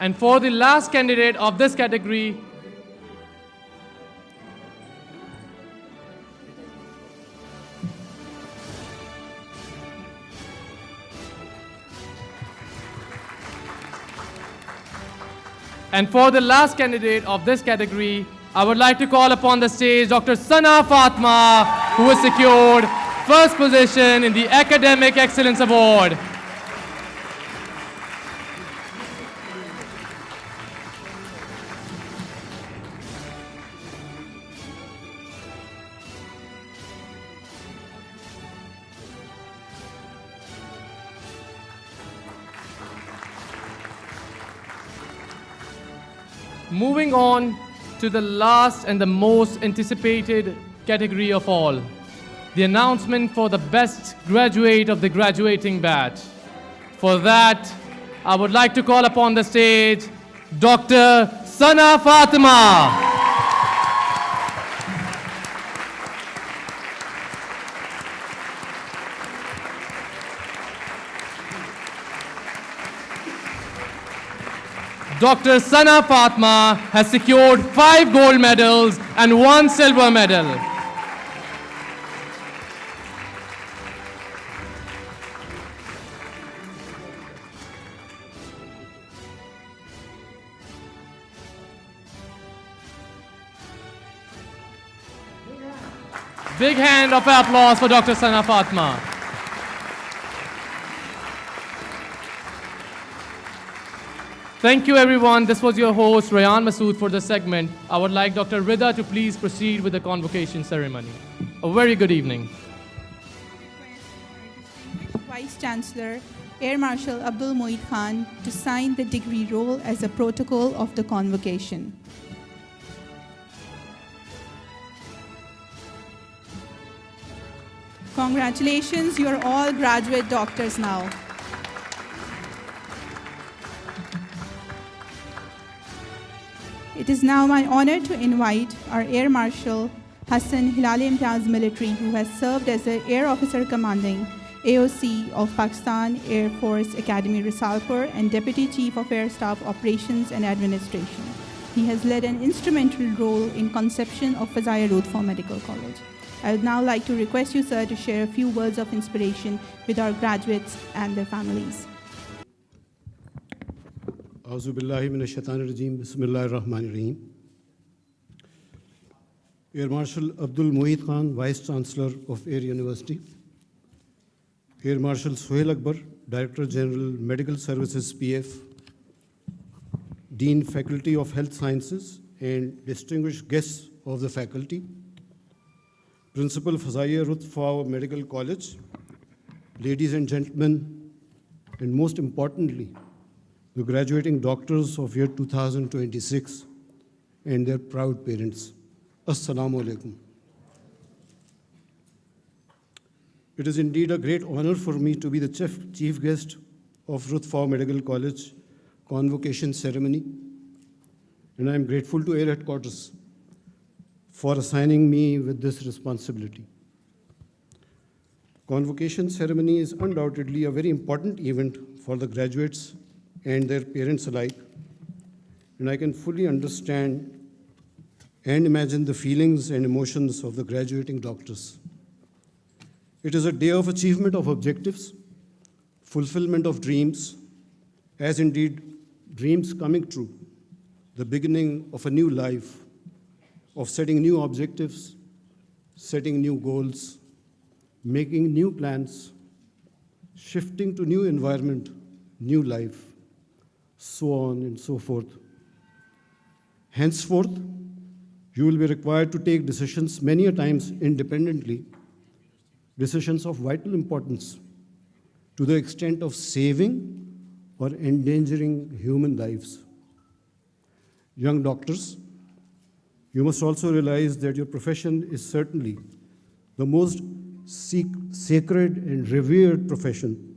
And for the last candidate of this category, I would like to call upon the stage Dr. Sana Fatma, who has secured 1st position in the Academic Excellence Award. Moving on to the last and the most anticipated category of all, the announcement for the best graduate of the graduating batch. For that, I would like to call upon the stage Dr. Sana Fatima. Dr. Sana Fatma has secured 5 gold medals and 1 silver medal. Big hand of applause for Dr. Sana Fatma. Thank you, everyone. This was your host, Rayan Masood, for the segment. I would like Dr. Rida to please proceed with the convocation ceremony. A very good evening. Vice Chancellor, Air Marshal Abdul Moeed Khan, to sign the degree roll as a protocol of the convocation. Congratulations, you're all graduate doctors now. It is now my honor to invite our Air Marshal Hassan Hilali Imtiaz Military, who has served as the Air Officer Commanding AOC of Pakistan Air Force Academy Risalpur and Deputy Chief of Air Staff Operations and Administration. He has led an instrumental role in conception of Fazaia Ruth Pfau Medical College. I would now like to request you, sir, to share a few words of inspiration with our graduates and their families. Auzu billahi minash shaitanir rajeem. Bismillahir rahmanir rahim. Air Marshal Abdul Moeed Khan, Vice Chancellor of Air University. Air Marshal Suhail Akbar, Director General Medical Services PF. Dean Faculty of Health Sciences and distinguished guests of the faculty. Principal Fazaia Ruth Pfau Medical College. Ladies and gentlemen, and most importantly, the graduating doctors of year 2026, and their proud parents. Assalamu alaikum. It is indeed a great honor for me to be the chief guest of Ruth Pfau Medical College Convocation ceremony, and I am grateful to Air Headquarters for assigning me with this responsibility. Convocation ceremony is undoubtedly a very important event for the graduates and their parents alike, and I can fully understand and imagine the feelings and emotions of the graduating doctors. It is a day of achievement of objectives, fulfillment of dreams, as indeed dreams coming true, the beginning of a new life, of setting new objectives, setting new goals, making new plans, shifting to new environment, new life, so on and so forth. Henceforth, you will be required to take decisions many a times independently, decisions of vital importance to the extent of saving or endangering human lives. Young doctors, you must also realize that your profession is certainly the most sacred and revered profession.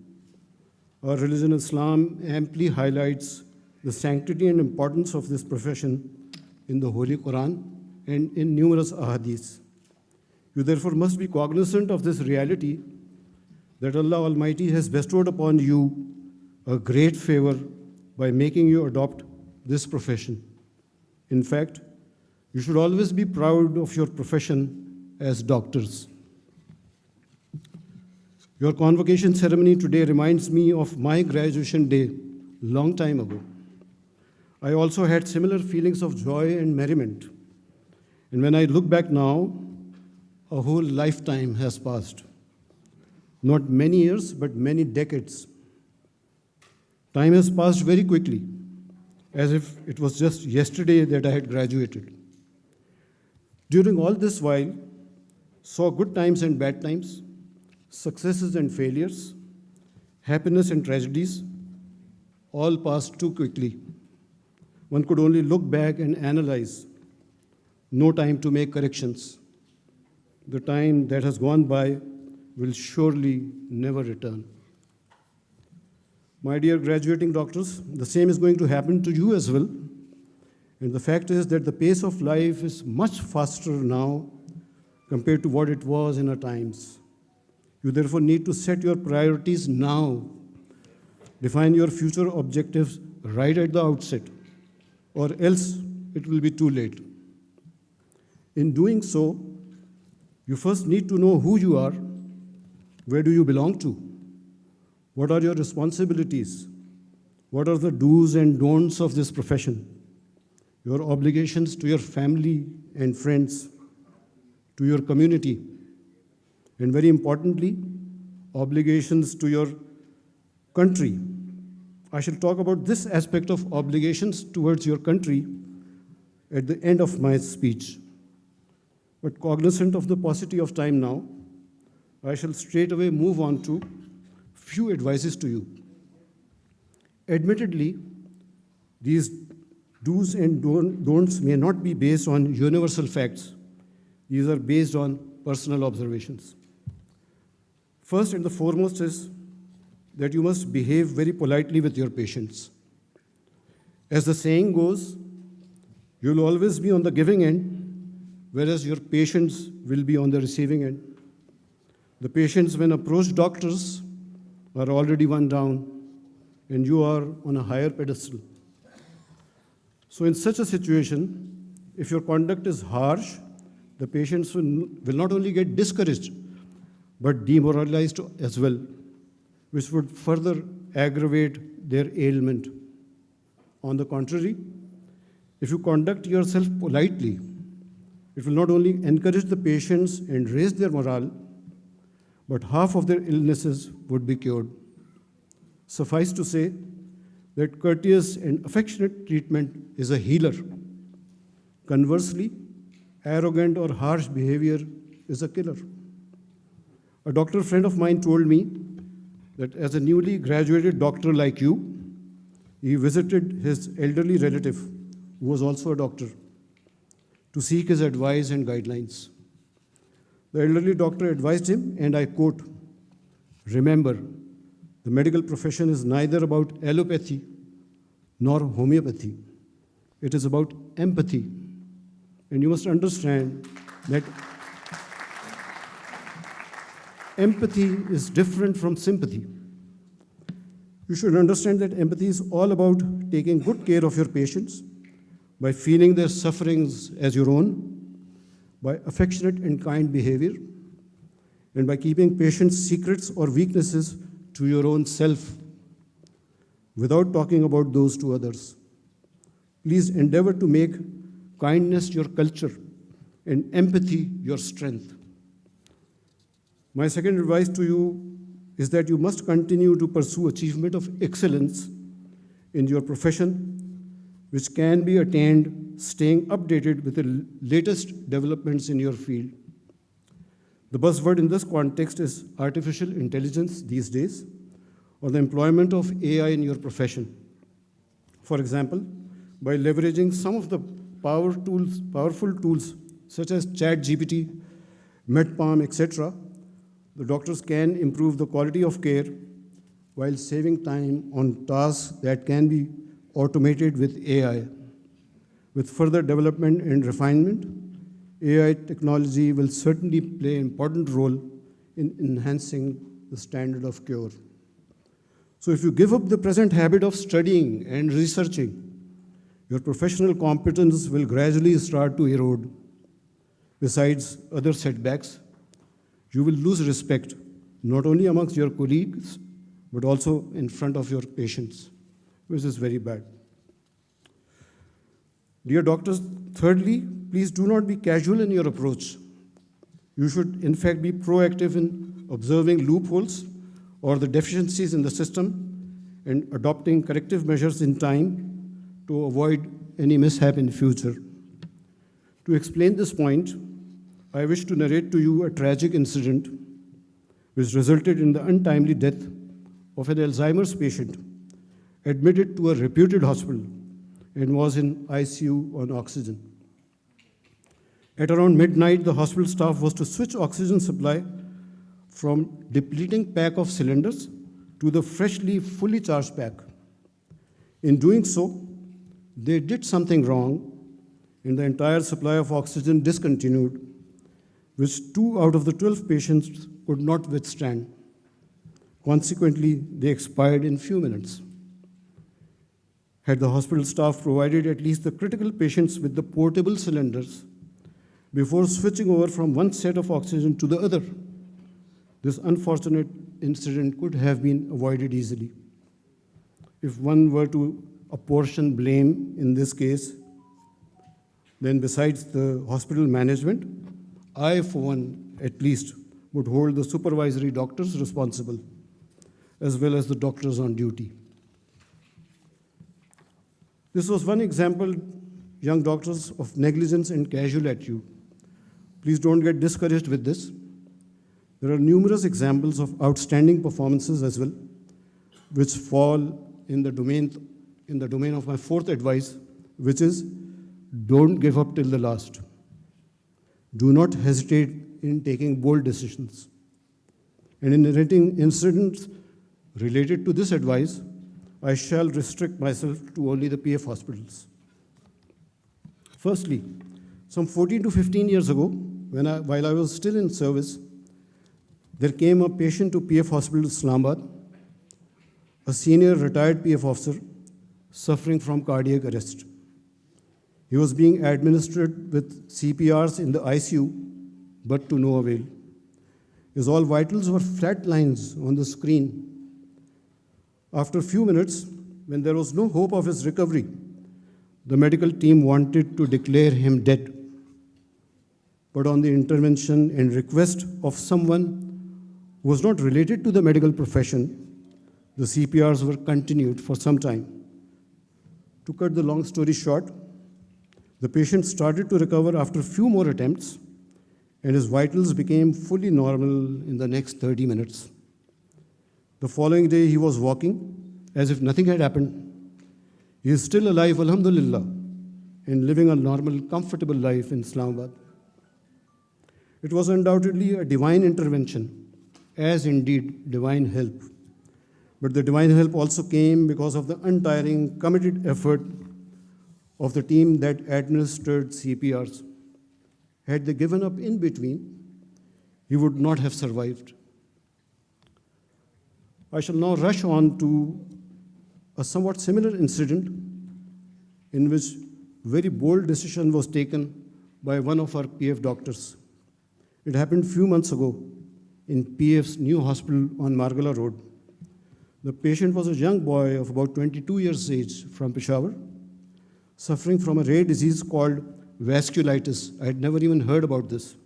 Our religion, Islam, amply highlights the sanctity and importance of this profession in the Holy Quran and in numerous ahadiths. You therefore must be cognizant of this reality that Allah Almighty has bestowed upon you a great favor by making you adopt this profession. In fact, you should always be proud of your profession as doctors. Your convocation ceremony today reminds me of my graduation day long time ago. I also had similar feelings of joy and merriment. And when I look back now, a whole lifetime has passed. Not many years, but many decades. Time has passed very quickly, as if it was just yesterday that I had graduated. During all this while, saw good times and bad times, successes and failures, happiness and tragedies, all passed too quickly. One could only look back and analyze. No time to make corrections. The time that has gone by will surely never return. My dear graduating doctors, the same is going to happen to you as well. And the fact is that the pace of life is much faster now compared to what it was in our times. You therefore need to set your priorities now. Define your future objectives right at the outset, or else it will be too late. In doing so, you first need to know who you are, where do you belong to, what are your responsibilities, what are the do's and don'ts of this profession, your obligations to your family and friends, to your community, and very importantly, obligations to your country. I shall talk about this aspect of obligations towards your country at the end of my speech. But cognizant of the paucity of time now, I shall straight away move on to few advices to you. Admittedly, these do's and don'ts may not be based on universal facts. These are based on personal observations. First and the foremost is that you must behave very politely with your patients. As the saying goes, you will always be on the giving end, whereas your patients will be on the receiving end. The patients, when approach doctors, are already one down, and you are on a higher pedestal. So in such a situation, if your conduct is harsh, the patients will not only get discouraged, but demoralized as well, which would further aggravate their ailment. On the contrary, if you conduct yourself politely, it will not only encourage the patients and raise their morale, but half of their illnesses would be cured. Suffice to say that courteous and affectionate treatment is a healer. Conversely, arrogant or harsh behavior is a killer. A doctor friend of mine told me that as a newly graduated doctor like you, he visited his elderly relative, who was also a doctor. to seek his advice and guidelines. The elderly doctor advised him, and I quote, "Remember, the medical profession is neither about allopathy nor homeopathy. It is about empathy. And you must understand that empathy is different from sympathy. You should understand that empathy is all about taking good care of your patients by feeling their sufferings as your own, by affectionate and kind behavior, and by keeping patients' secrets or weaknesses to your own self without talking about those to others. Please endeavor to make kindness your culture and empathy your strength." My second advice to you is that you must continue to pursue achievement of excellence in your profession, which can be attained staying updated with the latest developments in your field. The buzzword in this context is artificial intelligence these days, or the employment of AI in your profession. For example, by leveraging some of the powerful tools such as ChatGPT, MedPalm, etc., the doctors can improve the quality of care while saving time on tasks that can be automated with AI. With further development and refinement, AI technology will certainly play an important role in enhancing the standard of care. So if you give up the present habit of studying and researching, your professional competence will gradually start to erode. Besides other setbacks, you will lose respect, not only amongst your colleagues, but also in front of your patients, which is very bad. Dear doctors, thirdly, please do not be casual in your approach. You should, in fact, be proactive in observing loopholes or the deficiencies in the system and adopting corrective measures in time to avoid any mishap in the future. To explain this point, I wish to narrate to you a tragic incident which resulted in the untimely death of an Alzheimer's patient admitted to a reputed hospital and was in ICU on oxygen. At around midnight, the hospital staff was to switch oxygen supply from depleting pack of cylinders to the freshly fully charged pack. In doing so, they did something wrong, and the entire supply of oxygen discontinued, which 2 out of the 12 patients could not withstand. Consequently, they expired in few minutes. Had the hospital staff provided at least the critical patients with the portable cylinders before switching over from one set of oxygen to the other, this unfortunate incident could have been avoided easily. If one were to apportion blame in this case, then besides the hospital management, I, for one, at least, would hold the supervisory doctors responsible, as well as the doctors on duty. This was one example, young doctors, of negligence and casual attitude. Please don't get discouraged with this. There are numerous examples of outstanding performances as well, which fall in the domain of my fourth advice, which is don't give up till the last. Do not hesitate in taking bold decisions. And in narrating incidents related to this advice, I shall restrict myself to only the PF hospitals. Firstly, some 14 to 15 years ago, while I was still in service, there came a patient to PF Hospital Islamabad, a senior retired PF officer suffering from cardiac arrest. He was being administered with CPRs in the ICU, but to no avail. His all vitals were flat lines on the screen. After a few minutes, when there was no hope of his recovery, the medical team wanted to declare him dead. But on the intervention and request of someone who was not related to the medical profession, the CPRs were continued for some time. To cut the long story short, the patient started to recover after a few more attempts, and his vitals became fully normal in the next 30 minutes. The following day, he was walking as if nothing had happened. He is still alive, alhamdulillah, and living a normal, comfortable life in Islamabad. It was undoubtedly a divine intervention, as indeed divine help. But the divine help also came because of the untiring, committed effort of the team that administered CPRs. Had they given up in between, he would not have survived. I shall now rush on to a somewhat similar incident in which very bold decision was taken by one of our PF doctors. It happened a few months ago in PF's new hospital on Margala Road. The patient was a young boy of about 22 years age from Peshawar, suffering from a rare disease called vasculitis. I had never even heard about this.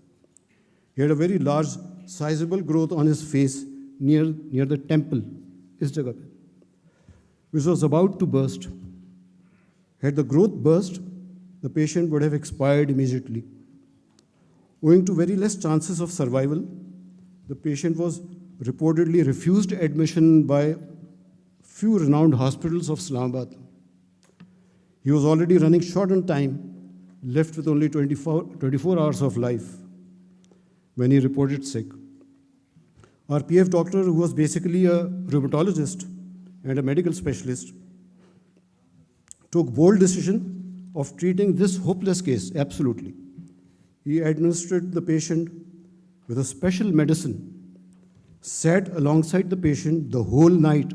He had a very large, sizable growth on his face near the temple, which was about to burst. Had the growth burst, the patient would have expired immediately. Owing to very less chances of survival, the patient was reportedly refused admission by few renowned hospitals of Islamabad. He was already running short on time, left with only 24 hours of life when he reported sick. Our PF doctor, who was basically a rheumatologist and a medical specialist, took bold decision of treating this hopeless case, absolutely. He administered the patient with a special medicine, sat alongside the patient the whole night,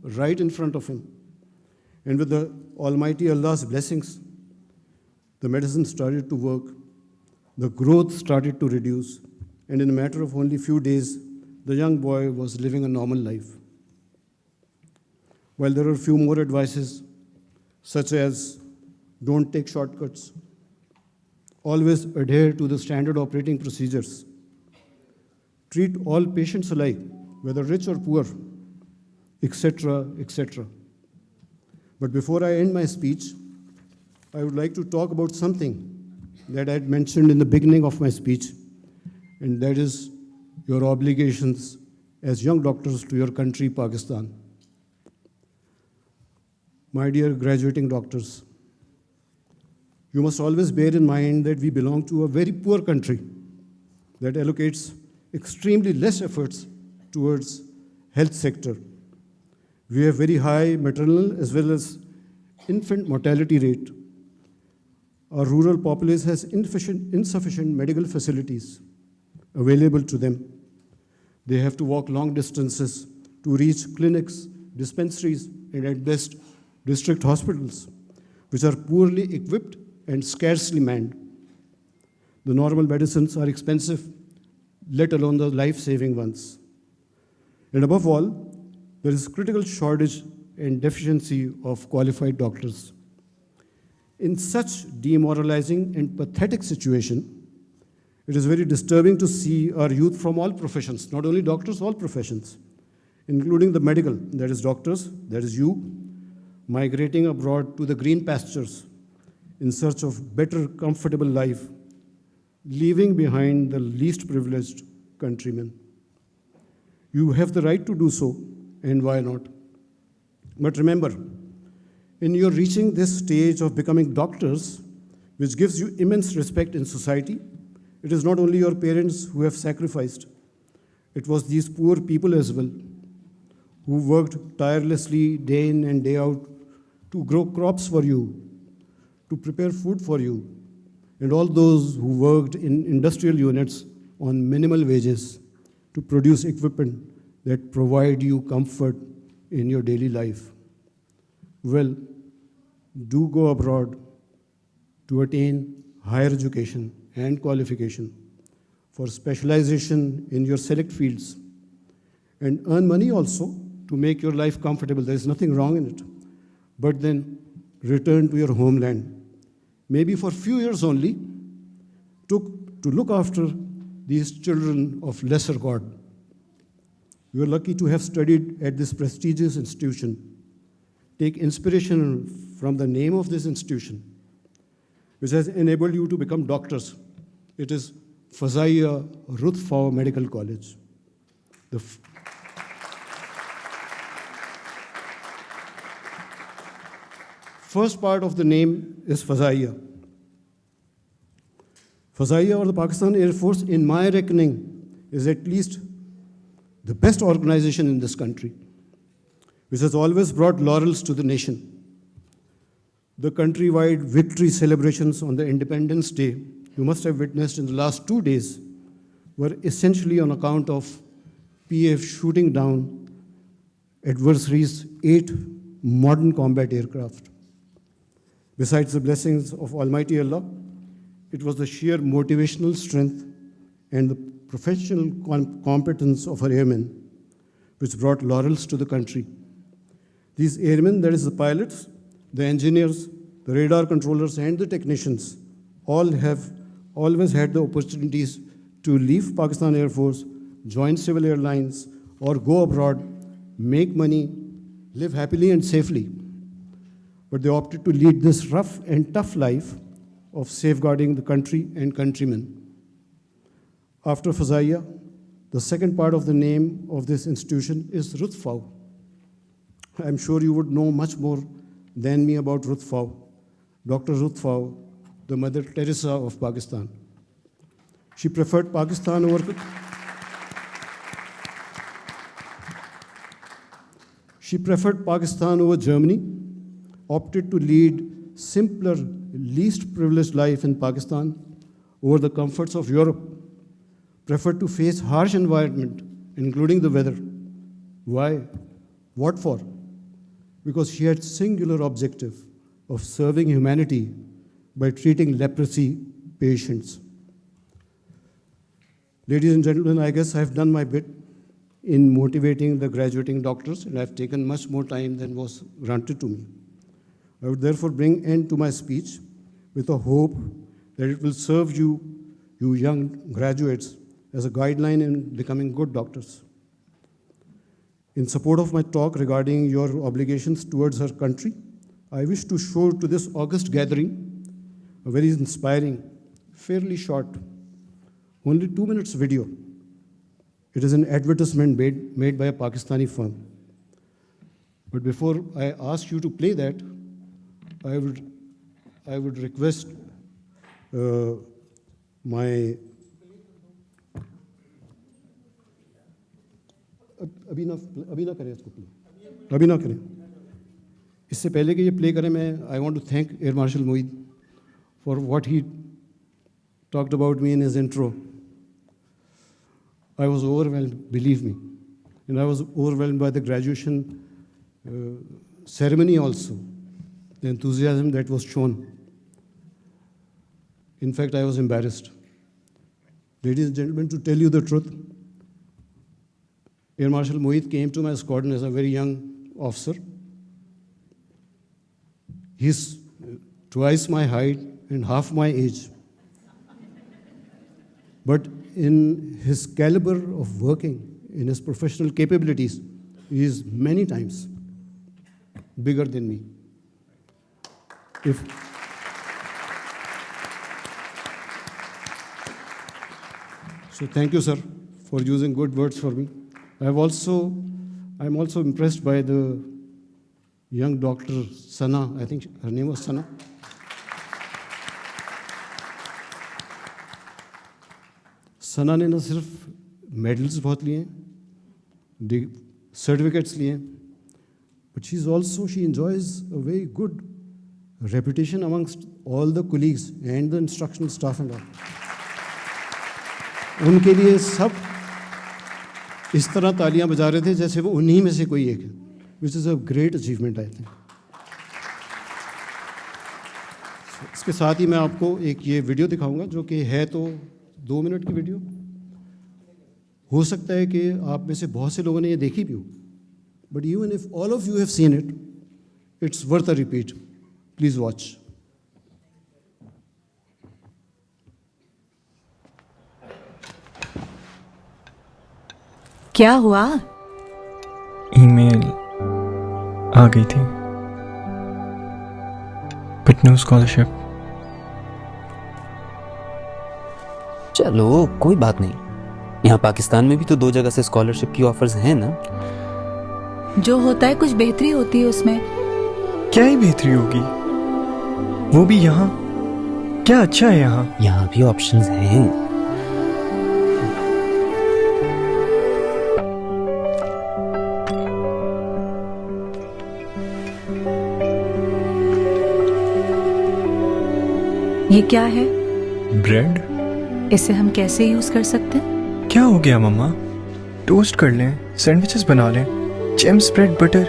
right in front of him. And with the Almighty Allah's blessings, the medicine started to work, the growth started to reduce, and in a matter of only a few days, the young boy was living a normal life. While there are a few more advices, such as don't take shortcuts, always adhere to the standard operating procedures, treat all patients alike, whether rich or poor, etc., etc. But before I end my speech, I would like to talk about something that I had mentioned in the beginning of my speech, and that is your obligations as young doctors to your country, Pakistan. My dear graduating doctors, you must always bear in mind that we belong to a very poor country that allocates extremely less efforts towards health sector. We have very high maternal as well as infant mortality rate. Our rural populace has insufficient medical facilities available to them. They have to walk long distances to reach clinics, dispensaries, and at best, district hospitals, which are poorly equipped and scarcely manned. The normal medicines are expensive, let alone the life-saving ones. And above all, there is critical shortage and deficiency of qualified doctors. In such demoralizing and pathetic situation, it is very disturbing to see our youth from all professions, not only doctors, all professions, including the medical, that is doctors, that is you, migrating abroad to the green pastures in search of better, comfortable life, leaving behind the least privileged countrymen. You have the right to do so, and why not? But remember, in your reaching this stage of becoming doctors, which gives you immense respect in society, it is not only your parents who have sacrificed. It was these poor people as well, who worked tirelessly day in and day out to grow crops for you, to prepare food for you, and all those who worked in industrial units on minimal wages to produce equipment that provide you comfort in your daily life. Well, do go abroad to attain higher education and qualification for specialization in your select fields, and earn money also to make your life comfortable. There is nothing wrong in it. But then return to your homeland, maybe for a few years only, to look after these children of lesser God. You are lucky to have studied at this prestigious institution. Take inspiration from the name of this institution, which has enabled you to become doctors. It is Fazaia Ruth Pfau Medical College. First part of the name is Fazaia. Fazaia, or the Pakistan Air Force, in my reckoning, is at least the best organization in this country, which has always brought laurels to the nation. The countrywide victory celebrations on the Independence Day you must have witnessed in the last 2 days were essentially on account of PF shooting down adversaries' 8 modern combat aircraft. Besides the blessings of Almighty Allah, it was the sheer motivational strength and the professional competence of our airmen which brought laurels to the country. These airmen, that is the pilots, the engineers, the radar controllers, and the technicians, all have always had the opportunities to leave Pakistan Air Force, join civil airlines, or go abroad, make money, live happily and safely. But they opted to lead this rough and tough life of safeguarding the country and countrymen. After Fazaia, the second part of the name of this institution is Ruth Pfau. I'm sure you would know much more than me about Ruth Pfau, Dr. Ruth Pfau, the Mother Teresa of Pakistan. She preferred Pakistan over Germany, opted to lead simpler, least privileged life in Pakistan over the comforts of Europe, preferred to face harsh environment, including the weather. Why? What for? Because she had singular objective of serving humanity by treating leprosy patients. Ladies and gentlemen, I guess I've done my bit in motivating the graduating doctors, and I've taken much more time than was granted to me. I would therefore bring end to my speech with a hope that it will serve you young graduates, as a guideline in becoming good doctors. In support of my talk regarding your obligations towards our country, I wish to show to this august gathering a very inspiring, fairly short, only 2 minutes video. It is an advertisement made by a Pakistani firm. But before I ask you to play that, I would request my अभी ना करें इसको play, अभी ना करें. इससे पहले कि ये प्ले करें, मैं I want to thank Air Marshal Moeed for what he talked about me in his intro. I was overwhelmed, believe me, and I was overwhelmed by the graduation ceremony also, the enthusiasm that was shown. In fact, I was embarrassed. Ladies and gentlemen, to tell you the truth, Air Marshal Moeed came to my squadron as a very young officer. He's twice my height and half my age. But in his caliber of working, in his professional capabilities, he is many times bigger than me. So thank you, sir, for using good words for me. I'm also impressed by the young doctor, Sana. I think her name was Sana. Sana ने न सिर्फ medals बहुत लिए हैं, certificates लिए हैं, but she enjoys a very good reputation amongst all the colleagues and the instructional staff and all. उनके लिए सब इस तरह तालियां बजा रहे थे जैसे वो उन्हीं में से कोई एक है, which is a great achievement, I think. इसके साथ ही मैं आपको एक ये वीडियो दिखाऊंगा जो कि है तो 2 मिनट की वीडियो. हो सकता है कि आप में से बहुत से लोगों ने ये देखी भी हो, but even if all of you have seen it, it's worth a repeat. Please watch. क्या हुआ? ईमेल आ गई थी, बट नो स्कॉलरशिप. चलो कोई बात नहीं, यहाँ पाकिस्तान में भी तो 2 जगह से स्कॉलरशिप की ऑफर्स हैं ना. जो होता है कुछ बेहतरी होती है उसमें. क्या ही बेहतरी होगी? वो भी यहाँ? क्या अच्छा है यहाँ? यहाँ भी ऑप्शंस हैं। ये क्या है? ब्रेड? इसे हम कैसे यूज कर सकते हैं? क्या हो गया मम्मा? टोस्ट कर लें, सैंडविचेस बना लें, जेम्स ब्रेड बटर,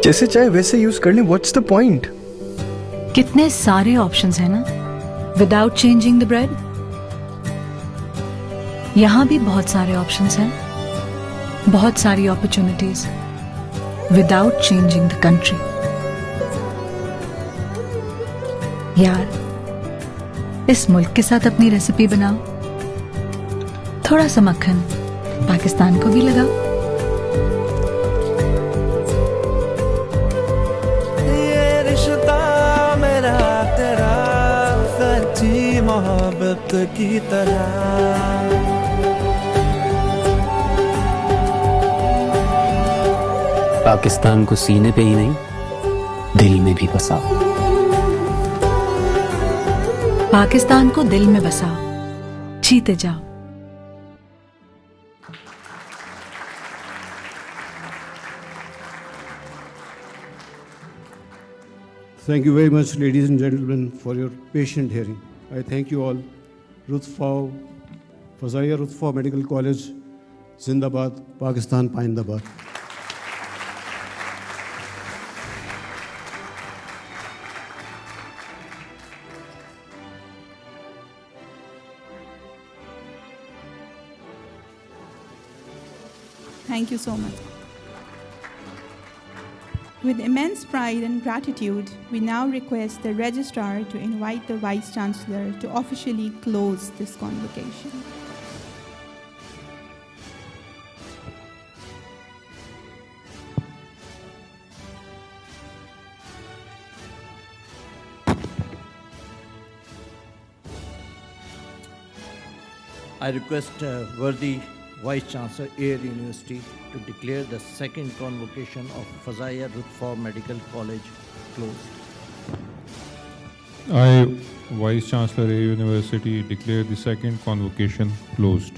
जैसे चाहे वैसे यूज कर लें। What's the point? कितने सारे ऑप्शंस हैं ना, विदाउट चेंजिंग द ब्रेड। यहाँ भी बहुत सारे ऑप्शंस हैं, बहुत सारी opportunities, without changing the country. यार, इस मुल्क के साथ अपनी रेसिपी बनाओ, थोड़ा सा मक्खन पाकिस्तान को भी लगाओ। ये रिश्ता मेरा तेरा सच्ची मोहब्बत की तरह। पाकिस्तान को सीने पे ही नहीं, दिल में भी बसाओ। पाकिस्तान को दिल में बसाओ, जीते जाओ। Thank you very much, ladies and gentlemen, for your patient hearing. I thank you all. Ruth Pfau, Fazaia Ruth Pfau Medical College, Zindabad, Pakistan, Paindabad. Thank you so much. With immense pride and gratitude, we now request the Registrar to invite the Vice Chancellor to officially close this convocation. I request worthy Vice Chancellor, Air University, to declare the second convocation of Fazaia Ruth Pfau Medical College closed. I, Vice Chancellor, Air University, declare the second convocation closed.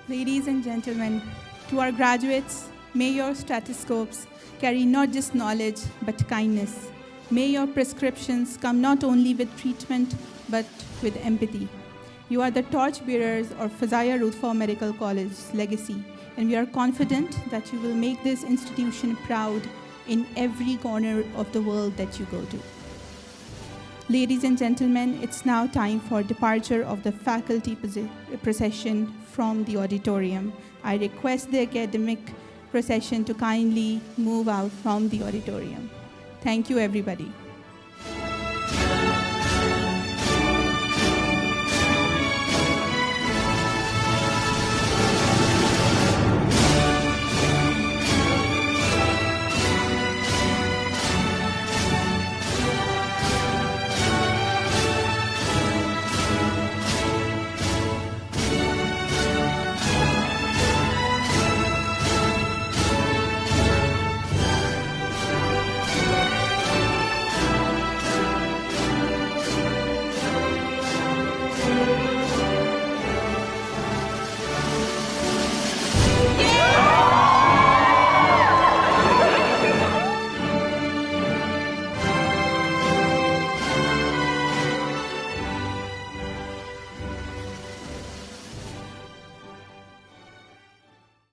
Ladies and gentlemen, to our graduates, may your stethoscopes carry not just knowledge, but kindness. May your prescriptions come not only with treatment, but with empathy. You are the torchbearers of Fazaia Ruth Pfau Medical College's legacy, and we are confident that you will make this institution proud in every corner of the world that you go to. Ladies and gentlemen, it's now time for departure of the faculty procession from the auditorium. I request the academic procession to kindly move out from the auditorium. Thank you, everybody.